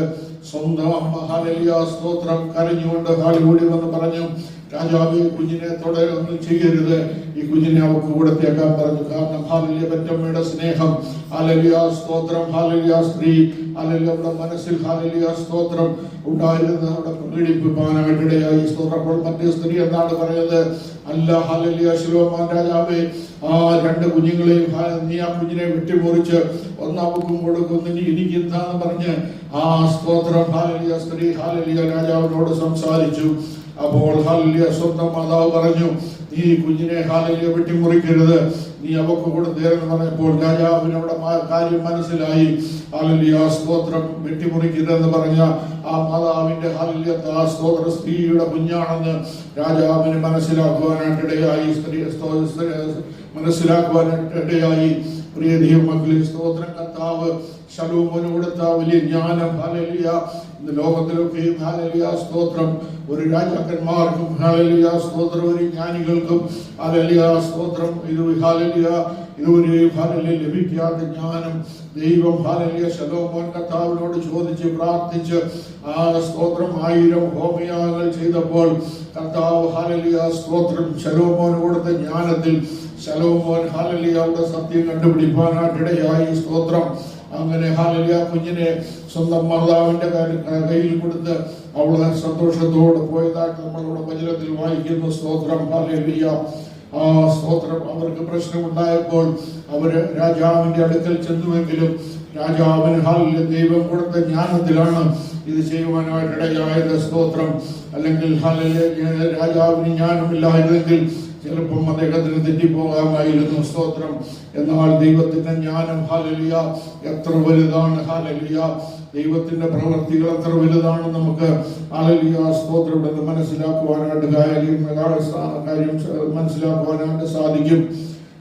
സ്വന്തം അമ്മ ഹല്ലേലൂയ സ്തോത്രം കരഞ്ഞുകൊണ്ട് ഹാളികൂടി വന്ന് പറഞ്ഞു രാജാവ് കുഞ്ഞിനെ ഒന്നും ചെയ്യരുത്, ഈ കുഞ്ഞിനെ അവർക്ക് കൊടുത്തേക്കാൻ പറഞ്ഞു. കാരണം ഹല്ലേലൂയ പെറ്റമ്മയുടെ സ്നേഹം ഹല്ലേലൂയ സ്തോത്രം ഹല്ലേലൂയ സ്ത്രീ ഹല്ലേലൂയ അവിടെ മനസ്സിൽ ഹല്ലേലൂയ സ്തോത്രം ഉണ്ടായിരുന്നത് അവിടെ പ്രകടിപ്പിക്കാനായിട്ടിടയായി. സ്തോത്രം. അപ്പോൾ മറ്റേ സ്ത്രീ എന്താണ് പറയുന്നത്? അല്ല ഹല്ലേലൂയ ശലോമോൻ രാജാവേ 2 കുഞ്ഞുങ്ങളെയും നീ ആ കുഞ്ഞിനെ വെട്ടിമുറിച്ച് ഒന്നാമക്കും കൊടുക്കുന്നു, എനിക്ക് എന്താന്ന് പറഞ്ഞ് സ്തോത്രം ഹല്ലേലൂയ സ്ത്രീ ഹല്ലേലൂയ രാജാവിനോട് സംസാരിച്ചു. അപ്പോൾ ഹല്ലേലൂയ സ്വന്തം മാതാവ് പറഞ്ഞു നീ കുഞ്ഞിനെ ഹല്ലേലൂയ വെട്ടിമുറിക്കരുത്, നീ അവക്ക് കൊടുത്തേരെന്ന് പറഞ്ഞപ്പോൾ രാജാവിന് അവിടെ കാര്യം മനസ്സിലായി. ഹല്ലേലൂയ സ്തോത്രം വെട്ടിമുറിക്കരുതെന്ന് പറഞ്ഞ മാതാവിന്റെ ഹല്ലേലൂയ സ്തോത്ര സ്ത്രീയുടെ കുഞ്ഞാണെന്ന് രാജാവിന് മനസ്സിലാക്കുവാനായിട്ടിടയായി. മനസ്സിലാക്കുവാനായിട്ടിടയായി. പ്രിയ ദൈവമക്കളെ സ്തോത്രം കർത്താവ് ശലോമോന് കൊടുത്ത വലിയ ജ്ഞാനം ഹല്ലേലൂയ ഇന്ന് ലോകത്തിലൊക്കെയും ഹല്ലേലൂയ സ്തോത്രം ഒരു രാജാക്കന്മാർക്കും ഹല്ലേലൂയ സ്തോത്രം ഒരു ജ്ഞാനികൾക്കും ഹല്ലേലൂയ സ്തോത്രം ഇതൊരു ഹല്ലേലൂയ ലഭിക്കാത്ത ജ്ഞാനം ദൈവം ഹല്ലേലൂയ ശലോമോൻ കർത്താവിനോട് ചോദിച്ച് പ്രാർത്ഥിച്ച് സ്തോത്രം 1000 ഹോമയാഗങ്ങൾ ചെയ്തപ്പോൾ കർത്താവ് ഹല്ലേലൂയ സ്തോത്രം ശലോമോന് കൊടുത്ത ജ്ഞാനത്തിൽ ശലോമോൻ ഹല്ലേലൂയ അവിടെ സത്യം കണ്ടുപിടിക്കാനായിട്ടിടയായി. സ്തോത്രം. അങ്ങനെ ഹല്ലേലൂയ കുഞ്ഞിനെ സ്വന്തം മാതാവിന്റെ കയ്യിൽ കൊടുത്ത് അവളെ സന്തോഷത്തോടെ പോയതായിട്ട് നമ്മളുടെ വചനത്തിൽ വായിക്കുന്നു. സ്തോത്രം. ഹല്ലേലൂയ സ്തോത്രം. അവർക്ക് പ്രശ്നമുണ്ടായപ്പോൾ അവര് രാജാവിന്റെ അടുക്കൽ ചെന്നുവെങ്കിലും രാജാവിന് ഹല്ലേലൂയ ദൈവം കൊടുത്ത ജ്ഞാനത്തിലാണ് ഇത് ചെയ്യുവാനായിട്ടിടയായത്. സ്തോത്രം. അല്ലെങ്കിൽ ഹല്ലേലൂയ രാജാവിന് ജ്ഞാനമില്ലായിരുന്നെങ്കിൽ ചിലപ്പം അദ്ദേഹത്തിന് തെറ്റിപ്പോകാമായിരുന്നു. സ്തോത്രം. എന്നാൽ ദൈവത്തിന്റെ ജ്ഞാനം ഹല്ലേലൂയ എത്ര വലുതാണ്. ഹല്ലേലൂയ ദൈവത്തിന്റെ പ്രവൃത്തികൾ എത്ര വലുതാണ് നമുക്ക് ഹല്ലേലൂയ സ്തോത്രം മനസ്സിലാക്കുവാനായിട്ട് കാര്യം മനസ്സിലാക്കുവാനായിട്ട് സാധിക്കും.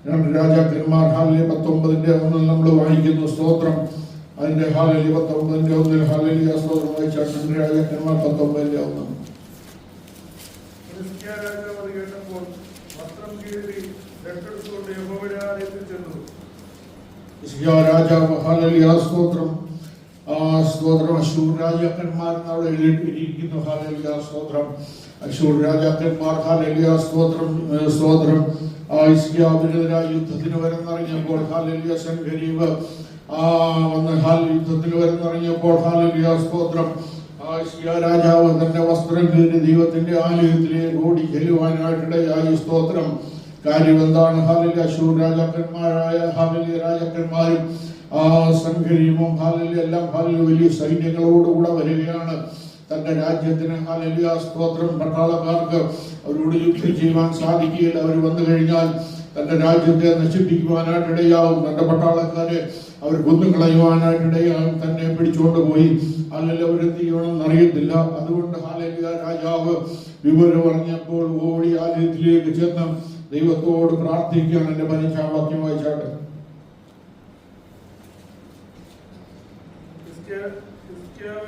2 രാജാക്കന്മാർ ഹല്ലേലൂയ 19:1 നമ്മൾ വായിക്കുന്നു. സ്തോത്രം. അതിന്റെ ഹല്ലേലൂയ 19:1 ഹല്ലേലൂയ സ്തോത്രം വായിച്ചാൽ 2 രാജാക്കന്മാർ 19:1 രാജാവ് ഹല്ലേലൂയ സ്തോത്രം സ്തോത്രം അശൂർ രാജാക്കന്മാർ അവിടെ എഴുതിയിരിക്കുന്നു. ഹല്ലേലൂയ സ്തോത്രം. അശൂർ രാജാക്കന്മാർ ഹല്ലേലൂയ സ്തോത്രം സ്തോത്രം ഹിസ്കിയാവിനെതിരായി യുദ്ധത്തിന് വരുന്നറിഞ്ഞപ്പോൾ ഹല്ലേലൂയ സൻഹരീബ് വന്ന് യുദ്ധത്തിന് വരുന്നറിഞ്ഞപ്പോൾ ഹല്ലേലൂയ സ്തോത്രം ഹിസ്കിയാ രാജാവ് തന്റെ വസ്ത്രം കീറി ദൈവത്തിന്റെ ആലയത്തിലേക്ക് ഓടി ചെല്ലുവാനായിട്ടിടയായി. സ്തോത്രം. കാര്യം എന്താണ്? ഹല്ലേലൂയ അശൂർ രാജാക്കന്മാരായ ഹല്ലേലൂയ രാജാക്കന്മാരും സൻഹരീബും ഹല്ലേലൂയ എല്ലാം ഹല്ലേലൂയ വലിയ സൈന്യങ്ങളോടുകൂടെ വരികയാണ്. തന്റെ രാജ്യത്തിന് ഹല്ലേലൂയ സ്തോത്രം. പട്ടാളക്കാർക്ക് അവരോട് യുദ്ധം ചെയ്യുവാൻ സാധിക്കുകയില്ല. അവർ വന്നു കഴിഞ്ഞാൽ തന്റെ രാജ്യത്തെ നശിപ്പിക്കുവാനായിട്ടിടയാവും. തന്റെ പട്ടാളക്കാരെ അവർ കൊന്നുകളയുവാനായിട്ടിടയാവും. തന്നെ പിടിച്ചുകൊണ്ട് പോയി അല്ലെങ്കിൽ അവരെന്ത് ചെയ്യണമെന്ന് അറിയത്തില്ല. അതുകൊണ്ട് ഹല്ലേലൂയ രാജാവ് വിവരം പറഞ്ഞപ്പോൾ ഓടി ആലയത്തിലേക്ക് ചെന്ന് ദൈവത്തോട് പ്രാർത്ഥിക്കുകയാണ്. എന്റെ പരീക്ഷാവാക്യം വായിച്ചാട്ടെ.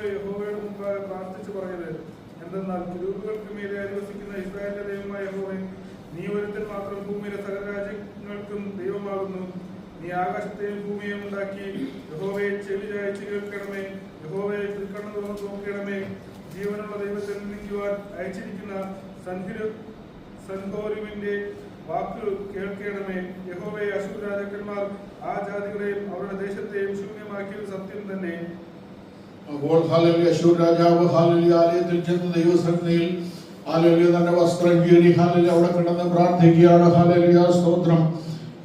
യഹോവയുടെ മുമ്പാകെ പ്രാർത്ഥിച്ചു പറഞ്ഞത് എന്തെന്നാൽ കിരൂബുകൾക്ക് മീതെ അധിവസിക്കുന്ന ഇസ്രായേലിന്റെ ദൈവമായ യഹോവേ, നീ ഒരുത്തൻ മാത്രം ഭൂമിയിലെ സകല രാജ്യങ്ങൾക്കും ദൈവമാകുന്നു. നീ ആകാശത്തെയും ഭൂമിയെയും ഉണ്ടാക്കി. യഹോവയെ ചെവി ചായച്ചു കേൾക്കണമേ. യഹോവയെ തൃക്കണ്ണ് തുറന്ന് നോക്കണമേ. ജീവനുള്ള ദൈവത്തെ നിന്ദിക്കുവാൻ അയച്ചിരിക്കുന്ന സൻഹോരിമിന്റെ വാക്ക് കേൾക്കണമേ. യഹോവയെ അശൂർ രാജാക്കന്മാർ ആ ജാതികളെയും അവരുടെ ദേശത്തെയും ശൂന്യമാക്കിയത് സത്യം തന്നെ. അപ്പോൾ ഹല്ലേലൂയ അശൂർ രാജാവ് ഹല്ലേലൂയ ആലയത്തിൽ ചെന്ന് ദൈവസന്നിധിയിൽ ഹല്ലേലൂയ തന്റെ വസ്ത്രം കീറി ഹല്ലേലൂയ അവിടെ കിടന്ന് പ്രാർത്ഥിക്കുകയാണ്. ഹല്ലേലൂയ സ്തോത്രം.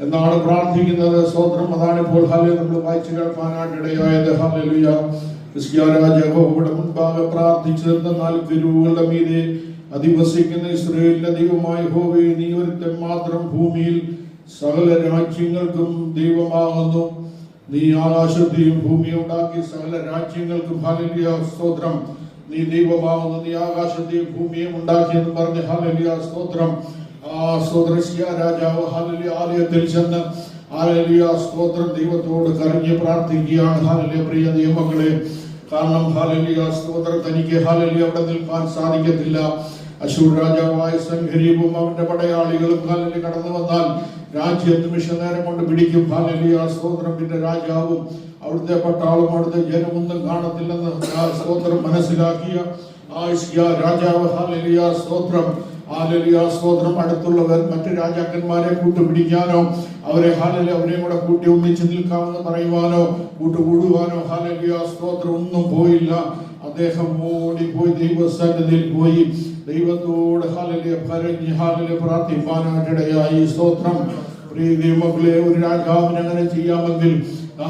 എന്നാണ് പ്രാർത്ഥിക്കുന്നത്. സ്തോത്രം. അതാണ് ഇപ്പോൾ ഹല്ലേലൂയ നമ്മൾ വായിച്ചു കേൾക്കാനായിട്ടിടയായത്. ഹല്ലേലൂയ ഹിസ്കിയാ രാജാവ് മുൻപാകെ പ്രാർത്ഥിച്ചതെന്നാൽ ഗുരുവുകളുടെ മീതെ അധിവസിക്കുന്ന ഇസ്രായേലിന്റെ ദൈവമായ യഹോവേ, നീ ഒരുത്തൻ മാത്രം ഭൂമിയിൽ സകല രാജ്യങ്ങൾക്കും ദൈവമാകുന്നു. നീ ആകാശത്തെയും ഭൂമിയെ ഉണ്ടാക്കി സകല രാജ്യങ്ങൾക്കും ഹല്ലേലൂയ സ്തോത്രം നീ ദൈവമാകുന്നു. നീ ആകാശത്തെയും ഭൂമിയെ ഉണ്ടാക്കി എന്ന് പറഞ്ഞ് ഹല്ലേലൂയ സ്തോത്രം. സ്തോത്രശ്യ രാജാവ് ഹല്ലേലൂയ ആലയത്തിൽ ചെന്ന് ഹല്ലേലൂയ സ്തോത്രം ദൈവത്തോട് കരഞ്ഞ് പ്രാർത്ഥിക്കുകയാണ്. ഹല്ലേലൂയ പ്രിയ ദൈവമക്കളെ, കാരണം ഹല്ലേലൂയ സ്തോത്രം തനിക്ക് ഹല്ലേലൂയ അവിടെ നിൽക്കാൻ സാധിക്കത്തില്ല. അശൂർ രാജാവായ സൻഹരീബും അവന്റെ പടയാളികളും ഹല്ലേലൂയ കടന്നു വന്നാൽ രാജ്യം നിമിഷ നേരം കൊണ്ട് പിടിക്കും. ഹല്ലേലൂയ സ്തോത്രം. പിന്നെ രാജാവും അവിടുത്തെ പട്ടാളും അവിടുത്തെ ജനമൊന്നും കാണത്തില്ലെന്ന് സ്തോത്രം മനസ്സിലാക്കിയ രാജാവ് ഹല്ലേലൂയ സ്തോത്രം ഹല്ലേലൂയ സ്തോത്രം അടുത്തുള്ളവർ മറ്റു രാജാക്കന്മാരെ കൂട്ടുപിടിക്കാനോ അവരെ ഹല്ലേലൂയ അവരെയും കൂടെ കൂട്ടി ഒന്നിച്ച് നിൽക്കാമെന്ന് പറയുവാനോ കൂട്ടുകൂടുവാനോ ഹല്ലേലൂയ സ്തോത്രം ഒന്നും പോയില്ല. അദ്ദേഹം ഓടിപ്പോയി ദൈവസന്നിധിയിൽ പോയി ദൈവത്തോട് ഹല്ലേലൂയ കരഞ്ഞ് ഹല്ലേലൂയ പ്രാർത്ഥിപ്പാനായിട്ടിടയായി. സ്തോത്രം. പ്രിയ ദൈവമക്കളെ, ഒരു രാജാവിന് അങ്ങനെ ചെയ്യാമെങ്കിൽ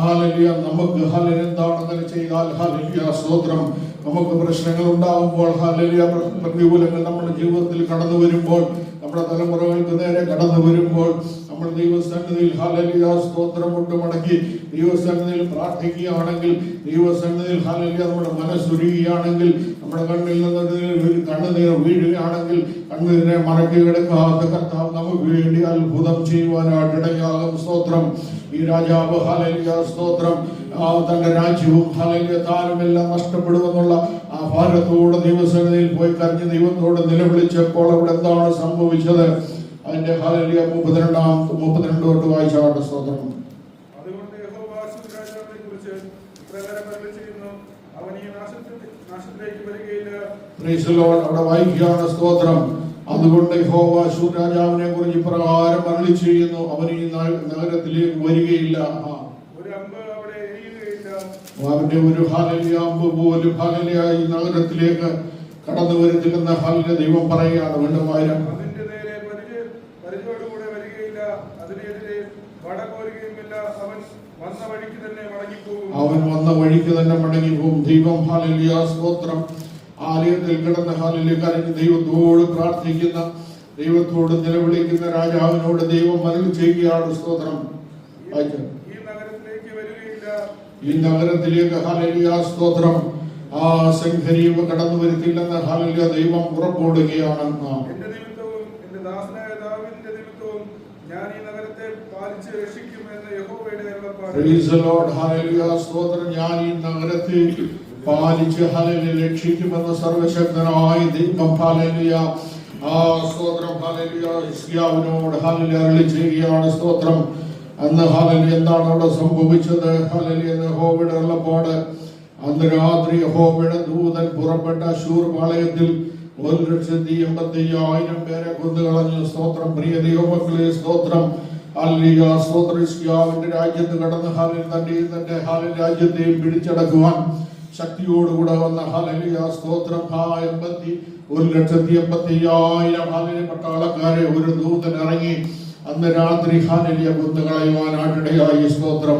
ഹല്ലേലൂയ നമുക്ക് ഹല്ലേലൂയ എന്താണ് അങ്ങനെ ചെയ്താൽ ഹല്ലേലൂയ സ്തോത്രം നമുക്ക് പ്രശ്നങ്ങൾ ഉണ്ടാകുമ്പോൾ ഹല്ലേലൂയ പ്രതികൂലങ്ങൾ നമ്മുടെ ജീവിതത്തിൽ കടന്നു വരുമ്പോൾ നമ്മുടെ തലമുറകൾക്ക് നേരെ കടന്നു വരുമ്പോൾ നമ്മൾ ദൈവസന്നിധിയിൽ ഹല്ലേലൂയ സ്തോത്രം കൊണ്ട് മടക്കി ദൈവസന്നിധിയിൽ പ്രാർത്ഥിക്കുകയാണെങ്കിൽ ദൈവസന്നിധിയിൽ ഹല്ലേലൂയ നമ്മുടെ മനസ്സുരുകയാണെങ്കിൽ നമ്മുടെ കണ്ണിൽ നിന്ന് ഒരു കണ്ണുനീർ വീഴുകയാണെങ്കിൽ കണ്ണുനീരെ മറക്കി കിടക്കാത്ത കർത്താവ് നമുക്ക് വേണ്ടി അത്ഭുതം ചെയ്യുവാനായിട്ടിടയാകും. സ്തോത്രം. ഈ രാജാവ് ഹല്ലേലൂയ സ്തോത്രം തന്റെ രാജ്യവും ഹല്ലേലൂയ താനുമെല്ലാം നഷ്ടപ്പെടുമെന്നുള്ള ആ ഭാരത്തോടെ ദൈവസന്നിധിയിൽ പോയി കരഞ്ഞ് ദൈവത്തോട് നിലവിളിച്ചപ്പോൾ അവിടെ എന്താണ് സംഭവിച്ചത്? അതിന്റെ ഹല്ലേലൂയ 32 തൊട്ട് വായിച്ചാട്ടെ. സ്തോത്രം. അതുകൊണ്ട് യഹോവ അശൂർ രാജാവിനെ കുറിച്ച് ഇപ്രകാരം അരുളിച്ചെയ്യുന്നു, അവൻ ഈ നാശത്തിലേക്ക് വരികയില്ല. Praise the Lord. അവിടെ വായിക്കുകയാണ്. സ്തോത്രം. അതുകൊണ്ട് യഹോവ അശൂർ രാജാവിനെ കുറിച്ച് ഇപ്രകാരം അരുളിച്ചെയ്യുന്നു, അവൻ ഈ നഗരത്തിലേക്ക് വരികയില്ല. അവന്റെ ഒരു ഹല്ലേലൂയ അമ്പ് പോലും ഹല്ലേലൂയ ഈ നഗരത്തിലേക്ക് കടന്നു വരുത്തില്ലെന്ന് ഹല്ലേലൂയ ദൈവം പറയുകയാണ്. വീണ്ടും വായിക്കാം. അതിന്റെ നേരെ പരിചയോടുകൂടെ വരികയില്ല, അതിനെതിരെ വടകോരുകയുമില്ല. അവൻ വന്ന വഴിക്ക് തന്നെ മടങ്ങിപ്പോകും. ദൈവം ഹല്ലേലൂയ സ്തോത്രം ആലയത്തിൽ കിടന്ന ഹല്ലേലൂയ കരഞ്ഞ് ദൈവത്തോട് പ്രാർത്ഥിക്കുന്ന ദൈവത്തോട് നിലവിളിക്കുന്ന രാജാവിനോട് ദൈവം അരുളി ചെയ്യുകയാണ്. സ്തോത്രം. ഈ നഗരത്തിലേക്ക് ഹല്ലേലൂയ സ്തോത്രം സൻഹരീബ് കടന്നു വരുത്തില്ലെന്ന് ഹല്ലേലൂയ ദൈവം ഉറപ്പോടുകയാണ്. എന്റെ നിമിത്തവും എന്റെ ദാസനായ ദാവീദിന്റെ നിമിത്തവും ഞാൻ ഈ നഗരത്തെ പാലിച്ച് രക്ഷിക്കും എന്ന് യഹോവയുടെ അരുളപ്പാട്. Praise the Lord. ഹല്ലേലൂയ സ്തോത്രം. ഞാൻ ഈ നഗരത്തെ പാലിച്ച് ഹല്ലേലൂയ രക്ഷിക്കുമെന്ന് സർവശക്തനായ ദൈവം ഹല്ലേലൂയ സ്തോത്രം ഹല്ലേലൂയ ഹിസ്കിയാവിനോട് ഹല്ലേലൂയ അരുളി ചെയ്യുകയാണ്. സ്തോത്രം. അന്ന് ഹല്ലേലൂയ എന്താണ് അവിടെ സംഭവിച്ചത്? ഹല്ലേലൂയ യഹോവയുടെ അരുളപ്പാട്. അന്ന് രാത്രി യഹോവയുടെ ദൂതൻ പുറപ്പെട്ട അശൂർ പാളയത്തിൽ 1,85,000 പേരെ കൊന്നുകളഞ്ഞു. സ്തോത്രം. പ്രിയ ദൈവമക്കളെ സ്തോത്രം. ഹല്ലേലൂയ സ്തോത്രം. ഹിസ്കിയാവിന്റെ രാജ്യത്ത് കടന്ന് ഹല്ലേലൂയ തന്റെ ഹല്ലേലൂയ രാജ്യത്തെയും പിടിച്ചടക്കുവാൻ ശക്തിയോടുകൂടെ വന്ന ഹല്ലേലൂയ സ്തോത്രം 1,85,000 ഹല്ലേലൂയ പട്ടാളക്കാരെ ഒരു ദൂതൻ ഇറങ്ങി അന്ന് രാത്രി ഹല്ലേലൂയ കൊന്നുകളയുവാനായിട്ടിടയായി. സ്തോത്രം.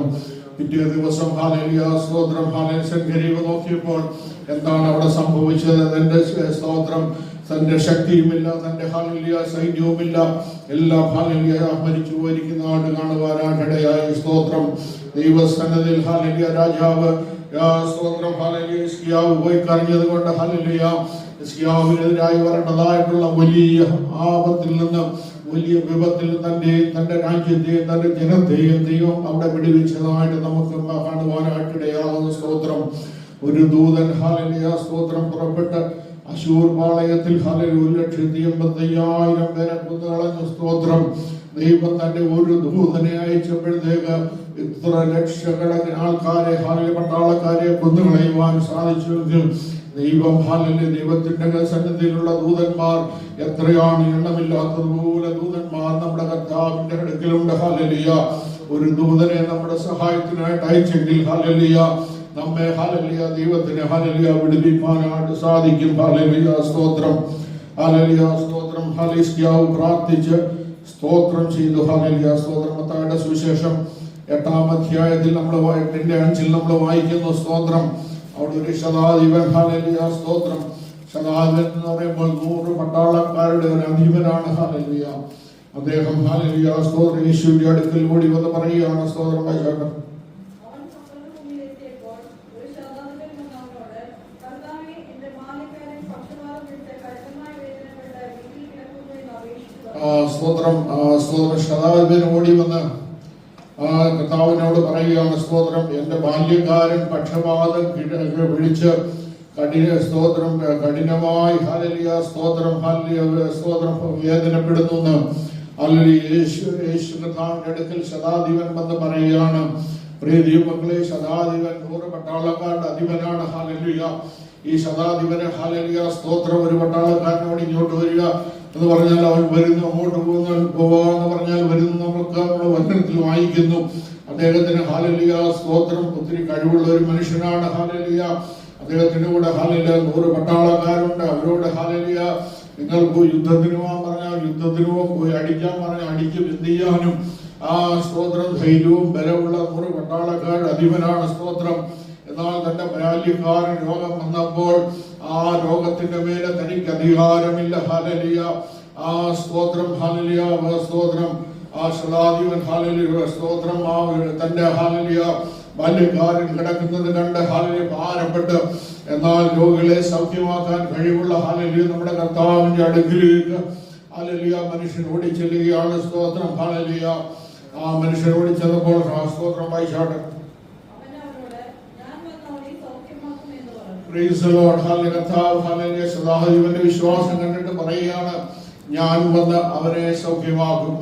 പിറ്റേ ദിവസം ഹല്ലേലൂയ സ്തോത്രം ഹല്ലേലൂയ സൻഹരീബ് നോക്കിയപ്പോൾ എന്താണ് അവിടെ സംഭവിച്ചത്? തന്റെ സ്തോത്രം, തന്റെ ശക്തിയുമില്ല, തന്റെ ഹല്ലേലൂയ സൈന്യവുമില്ല, എല്ലാം ഹല്ലേലൂയ മരിച്ചു പോയിരിക്കുന്ന ആണ്ട് കാണുവാനായിടയായി. സ്തോത്രം. ദൈവസന്നിധിയിൽ ഹല്ലേലൂയ രാജാവ് സ്തോത്രം ഹല്ലേലൂയ ഹിസ്കിയാവ് പോയി കരഞ്ഞത് കൊണ്ട് ഹല്ലേലൂയ ഹിസ്കിയാവിനെതിരായി വരേണ്ടതായിട്ടുള്ള വലിയ ആപത്തിൽ നിന്ന്, വലിയ വിപത്തിൽ തന്റെ രാജ്യത്തെയും തന്റെ ജനത്തെയും ദൈവം അവിടെ വിടുവിച്ചതായിട്ട് നമുക്ക് കാണുവാനായിട്ടിടയാകുന്ന. സ്തോത്രം. ഒരു ദൂതൻ ഹല്ലേലൂയ സ്തോത്രം പുറപ്പെട്ട് അശൂർ പാളയത്തിൽ ഹല്ലേലൂയ 1,85,000 പേരെ കൊന്നുകളഞ്ഞു. സ്തോത്രം. ദൈവം തന്റെ ഒരു ദൂതനെ അയച്ചപ്പോഴത്തേക്ക് ഇത്ര ലക്ഷക്കണക്കിന് ആൾക്കാരെ ഹല്ലേലൂയ പട്ടാളക്കാരെ കൊന്നുകളയുവാൻ സാധിച്ചുവെങ്കിൽ ദൈവം ഹല്ലേലൂയ ദൈവത്തിന്റെ സന്നിധിയിലുള്ള ദൂതന്മാർ എത്രയാണ്, എണ്ണമില്ലാത്തതുപോലെ ദൂതന്മാർ നമ്മുടെ കർത്താവിന്റെ അടുക്കലുണ്ട്. ഹല്ലേലൂയ. ഒരു ദൂതനെ നമ്മുടെ സഹായത്തിനായിട്ട് അയച്ചെങ്കിൽ ഹല്ലേലൂയ നമ്മെ ഹല്ലേലൂയ ദൈവത്തിന് ഹല്ലേലൂയ വിടുവിപ്പാനായിട്ട് സാധിക്കും. ഹല്ലേലൂയ സ്തോത്രം. ഹല്ലേലൂയ സ്തോത്രം. ഹിസ്കിയാവ് പ്രാർത്ഥിച്ച് സ്തോത്രം ചെയ്തു. ഹല്ലേലൂയ സ്തോത്രം. മത്തായിയുടെ സുവിശേഷം 8-ാം അധ്യായത്തിൽ നമ്മൾ 8:5 നമ്മൾ വായിക്കുന്നു. സ്തോത്രം. അവിടെ ഒരു ശതാധിപൻ ഹല്ലേലൂയ സ്തോത്രം. ശതാധിപൻ എന്ന് പറയുമ്പോൾ 100 പട്ടാളക്കാരുടെ ഒരു അധിപനാണ്. ഹല്ലേലൂയ. അദ്ദേഹം ഹല്ലേലൂയ സ്തോത്രം യേശുവിന്റെ അടുക്കൽ ഓടി വന്ന് പറയുകയാണ്. സ്തോത്രം. വായിച്ചാട്ടെ. സ്തോത്രം. സ്തോത്രം. ശതാധിപൻ ഓടി വന്ന് കർത്താവിനോട് പറയുകയാണ്. സ്തോത്രം. എന്റെ ബാല്യക്കാരൻ പക്ഷപാതം വിളിച്ച് സ്തോത്രം കഠിനമായി ഹല്ലേലൂയ സ്തോത്രം ഹല്ലേലൂയ സ്തോത്രം വേദനപ്പെടുന്നു. ഹല്ലേലൂയ യേശു കർത്താവിന്റെ അടുക്കൽ ശതാധിപൻ വന്ന് പറയുകയാണ്. പ്രിയ ദൈവമക്കളെ, ശതാധിപൻ 100 പട്ടാളക്കാരുടെ അധിപനാണ്. ഹല്ലേലൂയ. ഈ ശതാധിപന് ഹല്ലേലൂയ സ്തോത്രം ഒരു പട്ടാളക്കാരനോട് ഇങ്ങോട്ട് വരിക എന്ന് പറഞ്ഞാൽ അവൻ വരുന്നു, അങ്ങോട്ട് പോവാന്ന് പറഞ്ഞാൽ വരുന്നു. നമ്മൾ വചനത്തിൽ വായിക്കുന്നു. അദ്ദേഹത്തിന് ഹല്ലേലൂയ സ്തോത്രം ഒത്തിരി കഴിവുള്ള ഒരു മനുഷ്യനാണ്. ഹല്ലേലൂയ. അദ്ദേഹത്തിന്റെ കൂടെ ഹല്ലേലൂയ 100 പട്ടാളക്കാരുണ്ട്. അവരോട് ഹല്ലേലൂയ നിങ്ങൾ പോയി യുദ്ധത്തിന് പോകാൻ പറഞ്ഞാൽ യുദ്ധത്തിന് പോയി അടിക്കാൻ പറഞ്ഞാൽ അടിക്കും. എന്ത് ചെയ്യാനും ആ സ്തോത്രം ധൈര്യവും ബലമുള്ള 100 പട്ടാളക്കാരുടെ അധിപനാണ്. സ്തോത്രം. എന്നാൽ തന്റെ ബാല്യക്കാരൻ രോഗം വന്നപ്പോൾ ആ രോഗത്തിന്റെ മേലെ തനിക്ക് അധികാരമില്ല. ഹല്ലേലൂയ. ആ സ്തോത്രം ഹല്ലേലൂയ സ്തോത്രം. ആ ശതാധിപൻ ഹല്ലേലൂയ സ്തോത്രം തന്റെ ഹല്ലേലൂയ ബാല്യക്കാരൻ കിടക്കുന്നത് കണ്ട് ഹല്ലേലൂയ ഭാരപ്പെട്ട്, എന്നാൽ രോഗികളെ സൗഖ്യമാക്കാൻ കഴിവുള്ള ഹല്ലേലൂയ നമ്മുടെ കർത്താവിന്റെ അടുക്കിലേക്ക് ഹല്ലേലൂയ മനുഷ്യൻ ഓടിച്ചെല്ലുകയാണ്. സ്തോത്രം. ഹല്ലേലൂയ. ആ മനുഷ്യൻ ഓടിച്ചെന്നപ്പോൾ സ്തോത്രം വായിച്ചാട്ടെ. ശതാധിപന്റെ വിശ്വാസം കണ്ടിട്ട് പറയുകയാണ്, ഞാൻ വന്ന് അവനെ സൗഖ്യമാക്കും.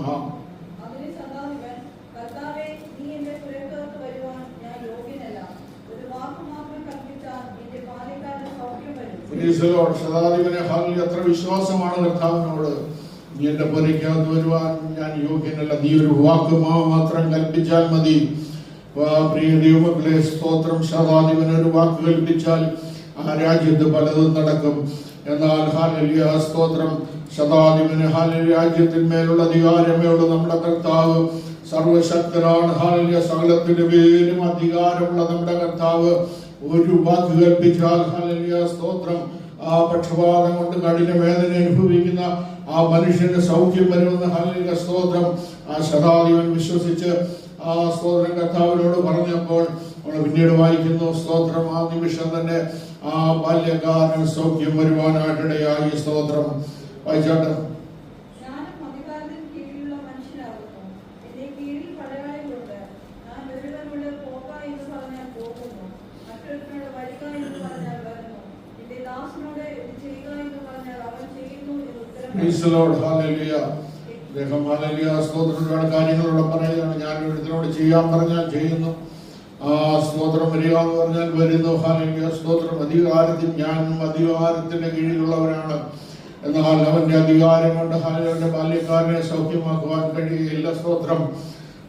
ശതാധിപനെ എത്ര വിശ്വാസമാണ് കർത്താവിനോട്. നീ എന്റെ പുരയ്ക്കകത്ത് വരുവാൻ ഞാൻ യോഗ്യനല്ല, നീ ഒരു വാക്ക് മാത്രം കൽപ്പിച്ചാൽ മതി. പ്രിയ ദൈവമക്കളെ സ്തോത്രം. ശതാധിപൻ ഒരു വാക്ക് കൽപ്പിച്ചാൽ ആ രാജ്യത്ത് പലതും നടക്കും. എന്നാൽ ഹല്ലേലൂയ സ്തോത്രം ശതാധിപന് ഹല്ലേലൂയ രാജ്യത്തിന്മേലുള്ള അധികാരമേ ഉള്ളൂ. നമ്മുടെ കർത്താവ് സർവശക്തനാണ്. ഹല്ലേലൂയ സകലത്തിന്റെ പേരും അധികാരമുള്ള നമ്മുടെ കർത്താവ് ഒരു വാക്ക് കൽപ്പിച്ചാൽ ഹല്ലേലൂയ സ്തോത്രം ആ പക്ഷപാതം കൊണ്ട് കഠിന വേദന അനുഭവിക്കുന്ന ആ മനുഷ്യന്റെ സൗഖ്യം വരുമെന്ന് ഹല്ലേലൂയ സ്തോത്രം. ആ ശതാധിപൻ വിശ്വസിച്ച് ആ സ്തോത്രം കർത്താവിനോട് പറഞ്ഞപ്പോൾ നമ്മൾ പിന്നീട് വായിക്കുന്നു. സ്തോത്രം. ആ നിമിഷം തന്നെ ആ ബാല്യക്കാരന് സൗഖ്യം വരുവാനായിട്ടിടയായി. സ്തോത്രം. വായിച്ചാട്ടെ. സ്തോത്രത്തിലുള്ള കാര്യങ്ങളോട് പറയുകയാണ്. ഞാൻ ഒരുത്തിനോട് ചെയ്യാൻ പറഞ്ഞാൽ ചെയ്യുന്നു. ആ സ്തോത്രം വരിക എന്ന് പറഞ്ഞാൽ വരുന്നു. ഹല്ലേലൂയ സ്തോത്രം. അധികാരത്തിൽ ഞാനും അധികാരത്തിന്റെ കീഴിലുള്ളവരാണ്. എന്നാൽ അവന്റെ അധികാരം കൊണ്ട് ഹല്ലേലൂയ ബാല്യക്കാരനെ സൗഖ്യമാക്കുവാൻ കഴിയില്ല. സ്തോത്രം.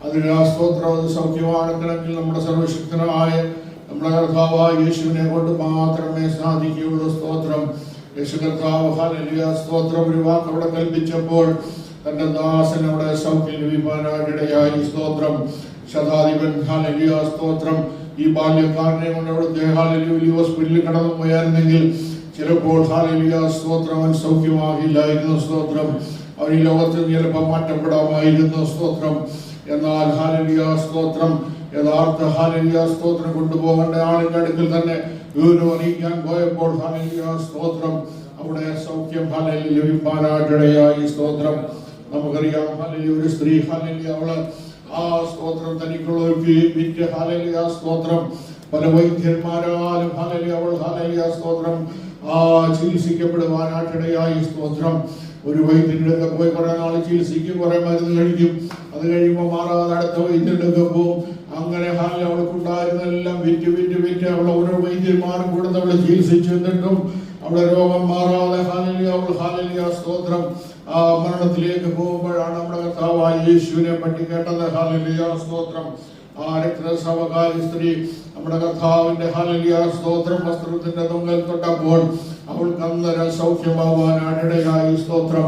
അതിന് ആ സ്തോത്രം സൗഖ്യമാക്കണമെങ്കിൽ നമ്മുടെ സർവശക്തനായ നമ്മുടെ കർത്താവായ യേശുവിനെ കൊണ്ട് മാത്രമേ സാധിക്കുകയുള്ളൂ. സ്തോത്രം. യേശു കർത്താവ് ഹല്ലേലൂയ സ്തോത്രം ഒരു വാക്ക് അവിടെ കൽപ്പിച്ചപ്പോൾ തന്റെ ദാസൻ അവിടെ സൗഖ്യം ലഭിക്കാനായിട്ടിടയായി. സ്തോത്രം. ശതാധിപൻ ഹല്ലേലൂയ സ്തോത്രം ഈ ബാല്യക്കാരനെ കൊണ്ട് അവിടുത്തെ ഹല്ലേലൂയ ഹോസ്പിറ്റലിൽ കടന്നു പോയായിരുന്നെങ്കിൽ ചിലപ്പോൾ ഹല്ലേലൂയ സ്തോത്രം അവൻ സൗഖ്യമാകില്ലായിരുന്നു. സ്തോത്രം അവൻ ഈ ലോകത്തിൽ ചിലപ്പോൾ മാറ്റപ്പെടാമായിരുന്നു. സ്തോത്രം എന്നാൽ ഹല്ലേലൂയ സ്തോത്രം യഥാർത്ഥ ഹല്ലേലൂയ സ്തോത്രം കൊണ്ടുപോകേണ്ട ആളിന്റെ അടുക്കൽ തന്നെ വിവരം അറിയിക്കാൻ പോയപ്പോൾ ഹല്ലേലൂയ സ്തോത്രം അവിടെ സൗഖ്യം ഹല്ലേലൂയ ലഭിക്കാനായിട്ടിടയായി. സ്തോത്രം നമുക്കറിയാം ഹല്ലേലൂയ ഒരു സ്ത്രീ ഹല്ലേലൂയ അവള് ആ സ്തോത്രം തനിക്കുള്ളവർക്ക് വിറ്റ് ഹല്ലേലൂയ സ്തോത്രം പല വൈദ്യന്മാരാലും ഹല്ലേലൂയ അവൾ ഹല്ലേലൂയ സ്തോത്രം ചികിത്സിക്കപ്പെടുവാനായിട്ടിടയായി. സ്തോത്രം ഒരു വൈദ്യരുടെ അടുത്ത് പോയി കുറെ നാൾ ചികിത്സിക്കും, കുറെ മരുന്ന് കഴിക്കും, അത് കഴിയുമ്പോൾ മാറാതെ അടുത്ത വൈദ്യരുടെ അടുത്ത് പോവും. അങ്ങനെ ഹാലിൽ അവൾക്കുണ്ടായിരുന്നെല്ലാം വിറ്റ് അവളെ ഓരോ വൈദ്യന്മാരും കൂടെ അവളെ ചികിത്സിച്ചു. എന്നിട്ടും അവളുടെ രോഗം മാറാതെ ഹല്ലേലൂയ സ്തോത്രം മരണത്തിലേക്ക് പോകുമ്പോഴാണ് നമ്മുടെ കർത്താവായ യേശുവിനെ പറ്റി കേട്ടത്. ഹല്ലേലൂയ സ്തോത്രം ആ രക്തസ്രാവകാരി സ്ത്രീ നമ്മുടെ കർത്താവിന്റെ ഹല്ലേലൂയ സ്തോത്രം വസ്ത്രത്തിന്റെ തൊങ്ങൽ തൊട്ടപ്പോൾ അവൾക്ക് അന്നേരം സൗഖ്യമാവാനായിടയായി. സ്തോത്രം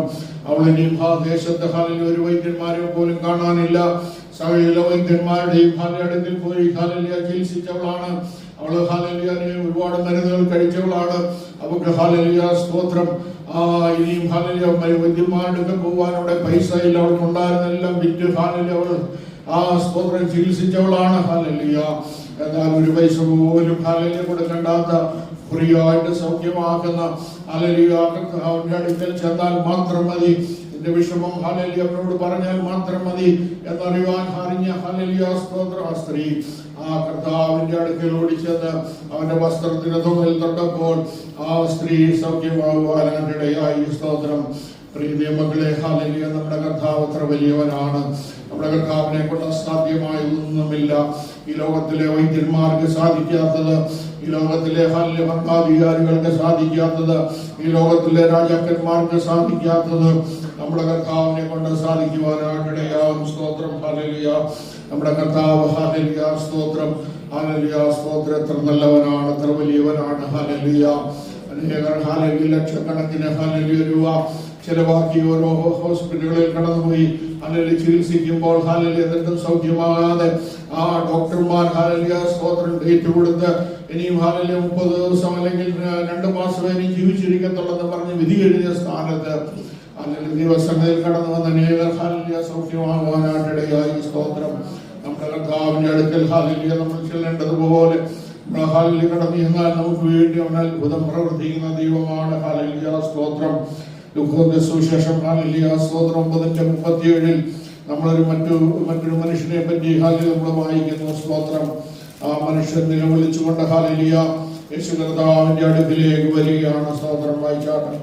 അവളിനി ദേശത്ത് ഹല്ലേലൂയ ഒരു വൈദ്യന്മാരെ പോലും കാണാനില്ല. സകല വൈദ്യന്മാരുടെയും അടുക്കൽ പോയി ഹല്ലേലൂയ ചികിത്സിച്ചവളാണ്. അവള് ഹല്ലേലൂയ ഒരുപാട് മരുന്നുകൾ കഴിച്ചവളാണ്. അവൾക്ക് ഹല്ലേലൂയ സ്തോത്രം ഇനിയും ഹല്ലേലൂയ വൈദ്യന്മാരുടെ പോവാൻ അവിടെ പൈസ ഇല്ല. അവൾക്ക് ഉണ്ടായിരുന്നെല്ലാം വിറ്റ് ഹല്ലേലൂയ അവൾ സ്തോത്രം ചികിത്സിച്ചവളാണ്. ഹല്ലേലൂയ എന്നാൽ ഒരു പൈസ പോലും ഹല്ലേലൂയ കൊടുക്കണ്ടാത്ത ഫ്രീയായിട്ട് സൗഖ്യമാക്കുന്ന ഹല്ലേലൂയ അവന്റെ അടുക്കൽ ചെന്നാൽ മാത്രം മതി. നിന്റെ വിഷമം ഹല്ലേലൂയ അവനോട് പറഞ്ഞാൽ മാത്രം മതി എന്നറിയുവാൻ അറിഞ്ഞ ഹല്ലേലൂയ സ്തോത്രം ആ സ്ത്രീ ആ കർത്താവിന്റെ അടുക്കൽ ഓടിച്ചെന്ന് അവന്റെ വസ്ത്രത്തിന് തൊങ്ങൽ തൊട്ടപ്പോൾ ആ സ്ത്രീ സൗഖ്യമാകുവാനായിട്ടിടയായി. സ്തോത്രം പ്രിയ മക്കളെ ഹല്ലേലൂയ നമ്മുടെ കർത്താവ് അത്ര വലിയവനാണ്. നമ്മുടെ കർത്താവിനെ കൊണ്ട് അസാധ്യമായൊന്നുമില്ല. ഈ ലോകത്തിലെ വൈദ്യന്മാർക്ക് സാധിക്കാത്തത്, ഈ ലോകത്തിലെ ഭരണാധികാരികൾക്ക് സാധിക്കാത്തത്, ഈ ലോകത്തിലെ രാജാക്കന്മാർക്ക് സാധിക്കാത്തത് നമ്മുടെ കർത്താവിനെ കൊണ്ട് സാധിക്കുവാനായിട്ടിടയാകും. സ്തോത്രം ഹല്ലേലൂയ നമ്മുടെ കർത്താവ് ഹല്ലേലൂയ സ്തോത്രം ഹല്ലേലൂയ സ്തോത്രം എത്ര നല്ലവനാണ്, എത്ര വലിയവനാണ്. ഹല്ലേലൂയ അനേകർ ഹല്ലേലൂയ ലക്ഷക്കണക്കിന് ഹല്ലേലൂയ രൂപ ചിലവാക്കി ഓരോ ഹോസ്പിറ്റലുകളിൽ കടന്നുപോയി ഹല്ലേലൂയ ചികിത്സിക്കുമ്പോൾ ഹല്ലേലൂയ എന്നിട്ടും സൗഖ്യമാകാതെ ആ ഡോക്ടർമാർ ഹല്ലേലൂയ സ്തോത്രം ഡേറ്റ് കൊടുത്ത് ഇനിയും ഹല്ലേലൂയ 30 ദിവസം അല്ലെങ്കിൽ 2 മാസം ഇനി ജീവിച്ചിരിക്കത്തുള്ളെന്ന് പറഞ്ഞ് വിധി എഴുതിയ സ്ഥാനത്ത് ഹല്ലേലൂയ ദിവസങ്ങളിൽ കടന്നു വന്ന അനേകർ ഹല്ലേലൂയ സൗഖ്യമാകുവാനായിട്ടിടയായി. സ്തോത്രം നമ്മുടെ കർത്താവിന്റെ അടുക്കൽ ഹല്ലേലൂയ നമ്മൾ ചെല്ലേണ്ടതുപോലെ ഹല്ലേലൂയ കടന്നു ചെന്നാൽ നമുക്ക് വേണ്ടി അവൻ അത്ഭുതം പ്രവർത്തിക്കുന്ന ദൈവമാണ്. ഹല്ലേലൂയ സ്തോത്രം ലുക്കോസിന്റെ സുവിശേഷം ഹല്ലേലൂയ സ്തോത്രം 9:37 നമ്മളൊരു മറ്റൊരു മനുഷ്യനെ പറ്റി ഹല്ലേലൂയ നമ്മൾ വായിക്കുന്നു. സ്തോത്രം ആ മനുഷ്യൻ നിലവിളിച്ചുകൊണ്ട് ഹല്ലേലൂയ യേശു കർത്താവിന്റെ അടുക്കിലേക്ക് വരികയാണ്. സ്തോത്രം വായിച്ചാട്ടെ.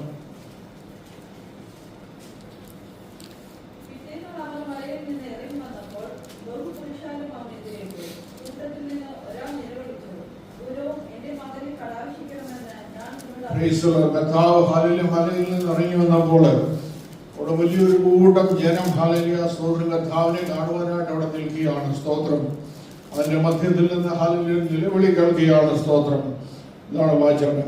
കർത്താവ് ഹല്ലേലൂയ മലയിൽ നിന്ന് ഇറങ്ങി വന്നപ്പോൾ അവിടെ വലിയൊരു കൂട്ടം ജനം ഹല്ലേലൂയ സ്തോത്രം കർത്താവിനെ കാണുവാനായിട്ട് അവിടെ നിൽക്കുകയാണ്. സ്തോത്രം അതിന്റെ മധ്യത്തിൽ നിന്ന് ഹല്ലേലൂയ നിലവിളി കേൾക്കുകയാണ്. സ്തോത്രം ഇതാണ് വായിച്ചത്.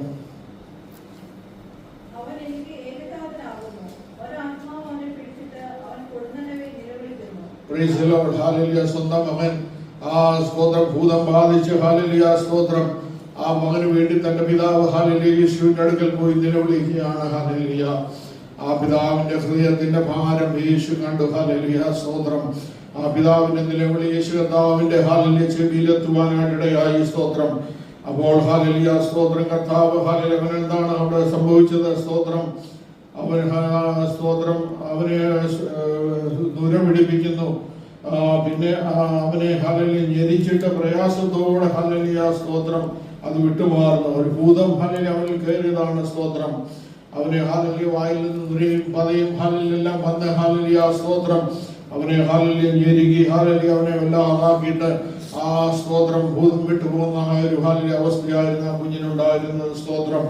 പ്രൈസ് ദി ലോർഡ് ഹല്ലേലൂയ സ്വന്തം അവൻ ആ സ്തോത്രം ഭൂതം ബാധിച്ച് ഹല്ലേലൂയ സ്തോത്രം ആ മകന് വേണ്ടി തന്റെ പിതാവ് ഹല്ലേലൂയ യേശുവിന്റെ അടുക്കൽ പോയി നിലവിളിക്കുകയാണ്. ഹല്ലേലൂയ ആ പിതാവിന്റെ ഹൃദയത്തിന്റെ ഭാരം യേശു കണ്ടു. ഹല്ലേലൂയ സ്തോത്രം ആ പിതാവിന്റെ നിലവിളി യേശു കർത്താവിന്റെ ഹല്ലേലൂയ ചെവിയിലെത്തുവാനായിട്ടിടയായി. സ്തോത്രം അപ്പോൾ ഹല്ലേലൂയ സ്തോത്രം കർത്താവ് ഹല്ലേലൂയ അവൻ എന്താണ് അവിടെ സംഭവിച്ചത്? സ്തോത്രം അവൻ സ്തോത്രം അവനെ ദൂരം പിടിപ്പിക്കുന്നു. പിന്നെ അവനെ ഹല്ലേലൂയ ഞെരിച്ചിട്ട് പ്രയാസത്തോടെ ഹല്ലേലൂയ സ്തോത്രം അത് വിട്ടുമാറുന്നു. ഒരു ഭൂതം ഹല്ലേലൂയ അവനിൽ കയറിയതാണ്. സ്തോത്രം അവനെ ഹല്ലേലൂയ വായിൽ നിന്ന് നുരയും പതയും ഹല്ലേലൂയ എല്ലാം വന്ന് ഹല്ലേലൂയ സ്തോത്രം അവനെ ഹല്ലേലൂയ ഞെരുകി ഹല്ലേലൂയ അവനെ എല്ലാം ആക്കിയിട്ട് ആ സ്തോത്രം ഭൂതം വിട്ടുപോകുന്ന ഒരു ഹല്ലേലൂയ അവസ്ഥയായിരുന്നു ആ കുഞ്ഞിനുണ്ടായിരുന്നത്. സ്തോത്രം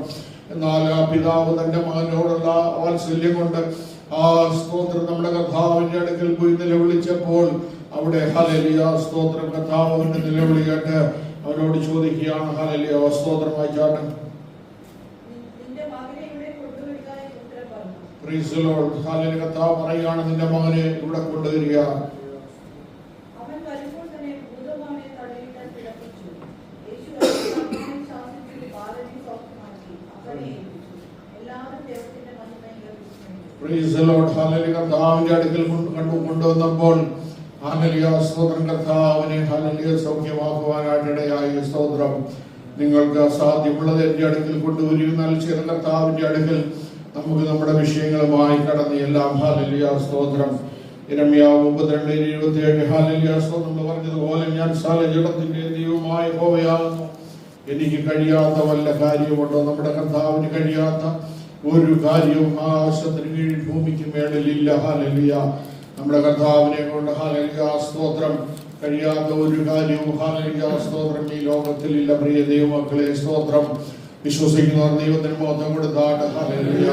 എന്നാൽ ആ പിതാവ് തന്റെ മകനോടുള്ള വാത്സല്യം കൊണ്ട് ആ സ്തോത്രം നമ്മുടെ കർത്താവിന്റെ അടുക്കൽ പോയി നിലവിളിച്ചപ്പോൾ അവിടെ ഹല്ലേലൂയ സ്തോത്രം കർത്താവിന്റെ നിലവിളി കേട്ട് അവനോട് ചോദിക്കുകയാണ്. ഹല്ലേലൂയ സ്തോത്രം വായിച്ചാട്ടെ. പ്രൈസ് ദി ലോർഡ് ഹല്ലേലൂയ കർത്താവ് പറയുകയാണ് നിന്റെ മകനെ ഇവിടെ കൊണ്ടുവരിക. Praise the Lord. ഹല്ലേലൂയ. കർത്താവിന്റെ അടുക്കൽ കൊണ്ടുവന്നപ്പോൾ ഹല്ലേലൂയ സ്തോത്രം, കർത്താവിനെ ഹല്ലേലൂയ സൗഖ്യമാക്കുവാനായിട്ടിടയായി. സ്തോത്രം. നിങ്ങൾക്ക് അസാധ്യമുള്ളത് എൻ്റെ അടുക്കൽ കൊണ്ടുവരുന്നാൽ ചില കർത്താവിന്റെ അടുക്കൽ നമുക്ക് നമ്മുടെ വിഷയങ്ങളുമായി കടന്ന് എല്ലാം. ഹല്ലേലൂയ സ്തോത്രം. യിരെമ്യാവ് 32:27 ഹല്ലേലൂയ സ്തോത്രം പറഞ്ഞതുപോലെ, ഞാൻ സകലജഡത്തിന്റെ ദൈവമായ യഹോവയാകുന്നു, എനിക്ക് കഴിയാത്ത വല്ല കാര്യമുണ്ടോ? നമ്മുടെ കർത്താവിന് കഴിയാത്ത ഒരു കാര്യവും ആകാശത്തിന് കീഴിൽ ഭൂമിക്ക് മേളിലില്ല. ഹല്ലേലൂയ. നമ്മുടെ കർത്താവിനെ കൊണ്ട് ഹല്ലേലൂയ സ്തോത്രം കഴിയാത്ത ഒരു കാര്യവും ഹല്ലേലൂയ സ്തോത്രം ഈ ലോകത്തിലില്ല. പ്രിയ ദൈവമക്കളെ സ്തോത്രം. വിശ്വസിക്കുന്നവർ ദൈവത്തിന് മഹത്വം കൊടുത്താട്ട്. ഹല്ലേലൂയ.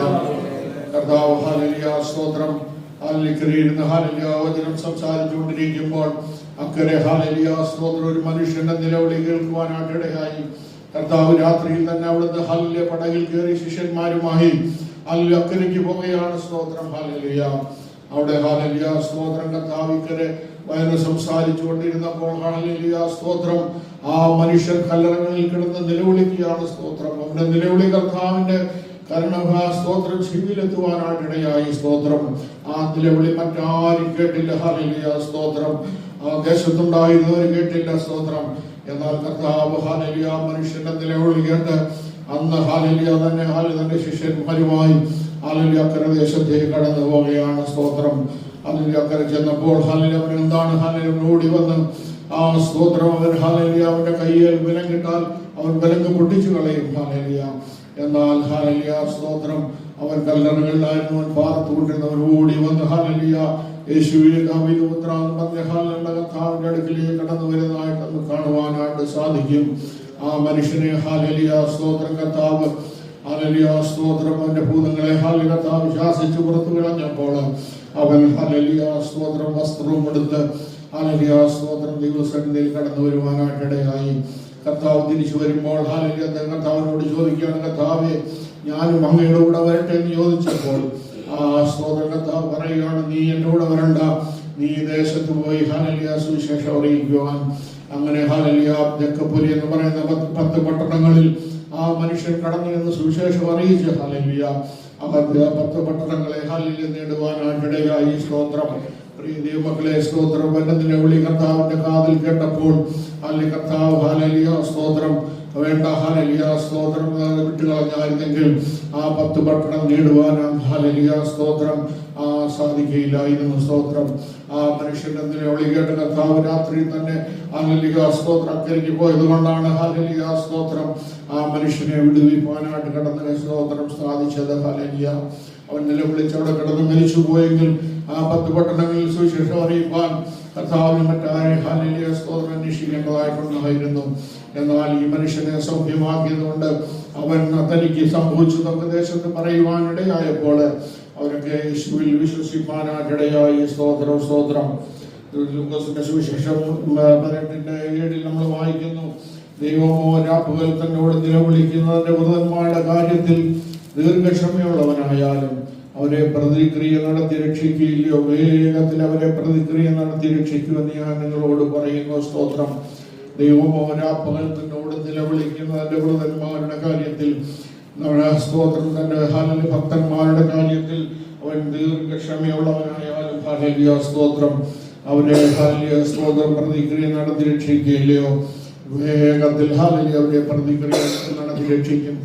കർത്താവ് ഹല്ലേലൂയ സ്തോത്രം ഹല്ലേലൂയ ഹല്ലേലൂയ വചനം സംസാരിച്ചുകൊണ്ടിരിക്കുമ്പോൾ അക്കരെ ഹല്ലേലൂയ സ്തോത്രം ഒരു മനുഷ്യന്റെ നിലവിളി കേൾക്കുവാനായിട്ടിടയായി. കർത്താവ് രാത്രിയിൽ തന്നെ അവിടുന്ന് ഹല്ലേലൂയ പടകിൽ കയറി ശിഷ്യന്മാരുമായി ഹല്ലേലൂയ അക്കരയ്ക്ക് പോവുകയാണ്. സ്തോത്രം. ഹല്ലേലൂയ. അവിടെ ഹല്ലേലൂയ സ്തോത്രം കർത്താവ് ഇക്കരെ വചനം സംസാരിച്ചു കൊണ്ടിരുന്നപ്പോൾ ഹല്ലേലൂയ സ്തോത്രം ആ മനുഷ്യൻ കല്ലറകളിൽ കിടന്ന് നിലവിളിക്കുകയാണ്. സ്തോത്രം. അവന്റെ നിലവിളി കർത്താവിന്റെ സ്തോത്രം ചെവിയിലെത്തുവാനായിട്ടിടയായി. സ്തോത്രം. ആ നിലവിളി മറ്റാരും കേട്ടില്ല. ഹല്ലേലൂയ സ്തോത്രം. ആ ദേശത്തുണ്ടായിരുന്നവർ കേട്ടില്ല. സ്തോത്രം. എന്നാൽ കർത്താവ് ഹല്ലേലൂയ മനുഷ്യന്റെ നിലവിളി കേട്ട് അന്ന് ഹല്ലേലൂയ തന്നെ തന്റെ ശിഷ്യന്മാരുമായി ഹല്ലേലൂയ അക്കരെ ദേശത്തേക്ക് കടന്നു പോവുകയാണ്. സ്തോത്രം. ഹല്ലേലൂയ അക്കരെ ചെന്നപ്പോൾ ഹല്ലേലൂയ അവൻ എന്താണ് ഹല്ലേലൂയ ഓടി വന്ന് ആ സ്തോത്രം അവൻ ഹല്ലേലൂയ അവന്റെ കയ്യിൽ ബലം കിട്ടാൽ അവൻ ബലം പൊട്ടിച്ചു കളയും. ഹല്ലേലൂയ. എന്നാൽ ഹല്ലേലൂയ സ്തോത്രം അവൻ കല്ലറകളിലായിരുന്നു അവൻ പാർത്തുകൊണ്ടിരുന്നവൻ ഓടി വന്ന് ഹല്ലേലൂയ യേശുവിനെ കർത്താവിന്റെ അടുക്കലേക്ക് കടന്നു വരുന്നതായിട്ട് നമുക്ക് കാണുവാനായിട്ട് സാധിക്കും. ആ മനുഷ്യനെ ഹല്ലേലൂയ സ്തോത്രം കർത്താവ് ഹല്ലേലൂയ സ്തോത്രം അവന്റെ ഭൂതങ്ങളെ ഹല്ലേലൂയ കർത്താവ് ശാസിച്ചു പുറത്തു കളഞ്ഞപ്പോൾ അവൻ ഹല്ലേലൂയ സ്തോത്രം വസ്ത്രവും എടുത്ത് ഹല്ലേലൂയ സ്തോത്രം ദൈവസന്നിധിയിൽ കടന്നു വരുവാനായിട്ടിടയായി. കർത്താവ് തിരിച്ചു വരുമ്പോൾ ഹല്ലേലൂയ കർത്താവിനോട് ചോദിക്കുകയാണ്, കർത്താവേ ഞാനും അങ്ങയുടെ കൂടെ വരട്ടെ എന്ന് ചോദിച്ചപ്പോൾ ആ സ്തോത്രം കർത്താവ് പറയുകയാണ്, നീ എൻ്റെ കൂടെ വരണ്ട, നീ ദേശത്ത് പോയി ഹല്ലേലൂയ സുവിശേഷം അറിയിക്കുവാൻ. അങ്ങനെ ഹല്ലേലൂയ ദക്കപ്പുരി എന്ന് പറയുന്ന 10 പട്ടണങ്ങളിൽ ആ മനുഷ്യൻ കടന്നു എന്ന് സുവിശേഷം അറിയിച്ച് ഹല്ലേലൂയ അവരുടെ 10 പട്ടണങ്ങളെ ഹല്ലേലൂയ നേടുവാനായിട്ടിടയായി. സ്തോത്രം. പ്രിയ ദൈവമക്കളെ സ്തോത്രം. വന്നതിനെ വിളി കർത്താവിന്റെ കാതിൽ കേട്ടപ്പോൾ ഹല്ലേലൂയ കർത്താവ് ഹല്ലേലൂയ സ്തോത്രം വേണ്ട ഹല്ലേലൂയ സ്തോത്രം വിട്ടുകളഞ്ഞായിരുന്നെങ്കിൽ ആ 10 പട്ടണം നേടുവാനും ഹല്ലേലൂയ സ്തോത്രം സാധിക്കുകയില്ലായിരുന്നു. സ്തോത്രം. ആ മനുഷ്യന്റെ നിലവിളി കേട്ട കർത്താവ് രാത്രി തന്നെ ഹല്ലേലൂയ സ്തോത്രം അക്കരയ്ക്ക് പോയത് കൊണ്ടാണ് ഹല്ലേലൂയ സ്തോത്രം ആ മനുഷ്യനെ വിടുവിപ്പാനായിട്ട് കടന്ന സ്തോത്രം സാധിച്ചത്. ഹല്ലേലൂയ. അവൻ നിലവിളിച്ചവിടെ കിടന്ന് മരിച്ചു പോയെങ്കിൽ ആ 10 പട്ടണങ്ങളിൽ സുവിശേഷം അറിയിപ്പാൻ കർത്താവിന് മറ്റാരെ ഹല്ലേലൂയ സ്തോത്രം അന്വേഷിക്കേണ്ടതായിട്ടുണ്ടായിരുന്നു. എന്നാൽ ഈ മനുഷ്യനെ സൗഖ്യമാക്കിയത് കൊണ്ട് അവൻ തനിക്ക് സംഭവിച്ചു നമുക്ക് ദേശത്ത് പറയുവാനിടയായപ്പോൾ അവരൊക്കെ യേശുവിൽ വിശ്വസിപ്പാനായിട്ടിടയായി. സ്തോത്രം. സ്തോത്രം. ലൂക്കോസിന്റെ സുവിശേഷം 18:7 നമ്മൾ വായിക്കുന്നു, ദൈവമോ രാപ്പകൽ തന്നോട് നിലവിളിക്കുന്നതിന്റെ വൃതന്മാരുടെ കാര്യത്തിൽ ദീർഘക്ഷമയുള്ളവനായാലും അവരെ പ്രതിക്രിയ നടത്തി രക്ഷിക്കുകയില്ലയോ? വേഗത്തിൽ അവരെ പ്രതിക്രിയ നടത്തി രക്ഷിക്കുമെന്ന് ഞാൻ നിങ്ങളോട് പറയുന്നു. സ്തോത്രം. ദൈവമോ രാപ്പകൽ തന്നോട് നിലവിളിക്കുന്നതിന്റെ വൃതന്മാരുടെ കാര്യത്തിൽ നമ്മുടെ സ്തോത്രം തന്റെ ഹല്ലേലൂയ ഭക്തന്മാരുടെ കാര്യത്തിൽ അവൻ ദീർഘക്ഷമയുള്ളവനായാലും ഹല്ലേലൂയ സ്തോത്രം അവരെ ഹല്ലേലൂയ സ്തോത്രം പ്രതിക്രിയ നടത്തി രക്ഷിക്കുകയില്ലയോ? വേഗത്തിൽ ഹല്ലേലൂയ അവരെ പ്രതിക്രിയ നടത്തി രക്ഷിക്കും.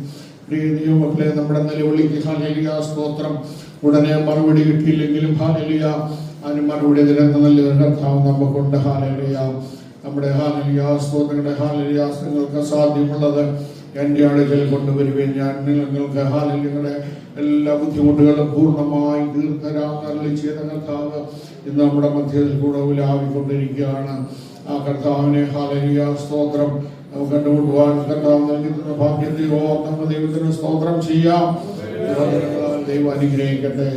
പ്രിയ ദൈവമക്കളെ, നമ്മുടെ നിലവിളിക്ക് ഹല്ലേലൂയ സ്തോത്രം ഉടനെ മറുപടി കിട്ടിയില്ലെങ്കിലും ഹല്ലേലൂയ അതിന് മറുപടി തരുന്ന നല്ലൊരു കർത്താവ് നമുക്കുണ്ട്. ഹല്ലേലൂയ. നമ്മുടെ ഹല്ലേലൂയ സ്തോത്രങ്ങളുടെ ഹല്ലേലൂയ നിങ്ങൾക്ക് സാധ്യമുള്ളത് എൻ്റെ അടുക്കൽ കൊണ്ടുവരുവേൻ, ഞാൻ നിങ്ങൾക്ക് ഹല്ലേലൂയയുടെ എല്ലാ ബുദ്ധിമുട്ടുകളും പൂർണ്ണമായി തീർത്തരാമെന്ന് ചെയ്ത കർത്താവ് ഇന്ന് നമ്മുടെ മധ്യത്തിൽ കൂടെ ഉലാവിക്കൊണ്ടിരിക്കുകയാണ്. ആ കർത്താവിനെ ഹല്ലേലൂയ സ്തോത്രം കണ്ടുകൊണ്ടുപോകാൻ കർത്താവ് നൽകുന്ന ഭാഗ്യത്തെ ഓർത്ത് ദൈവത്തിന് സ്തോത്രം ചെയ്യാം. ദൈവം അനുഗ്രഹിക്കട്ടെ.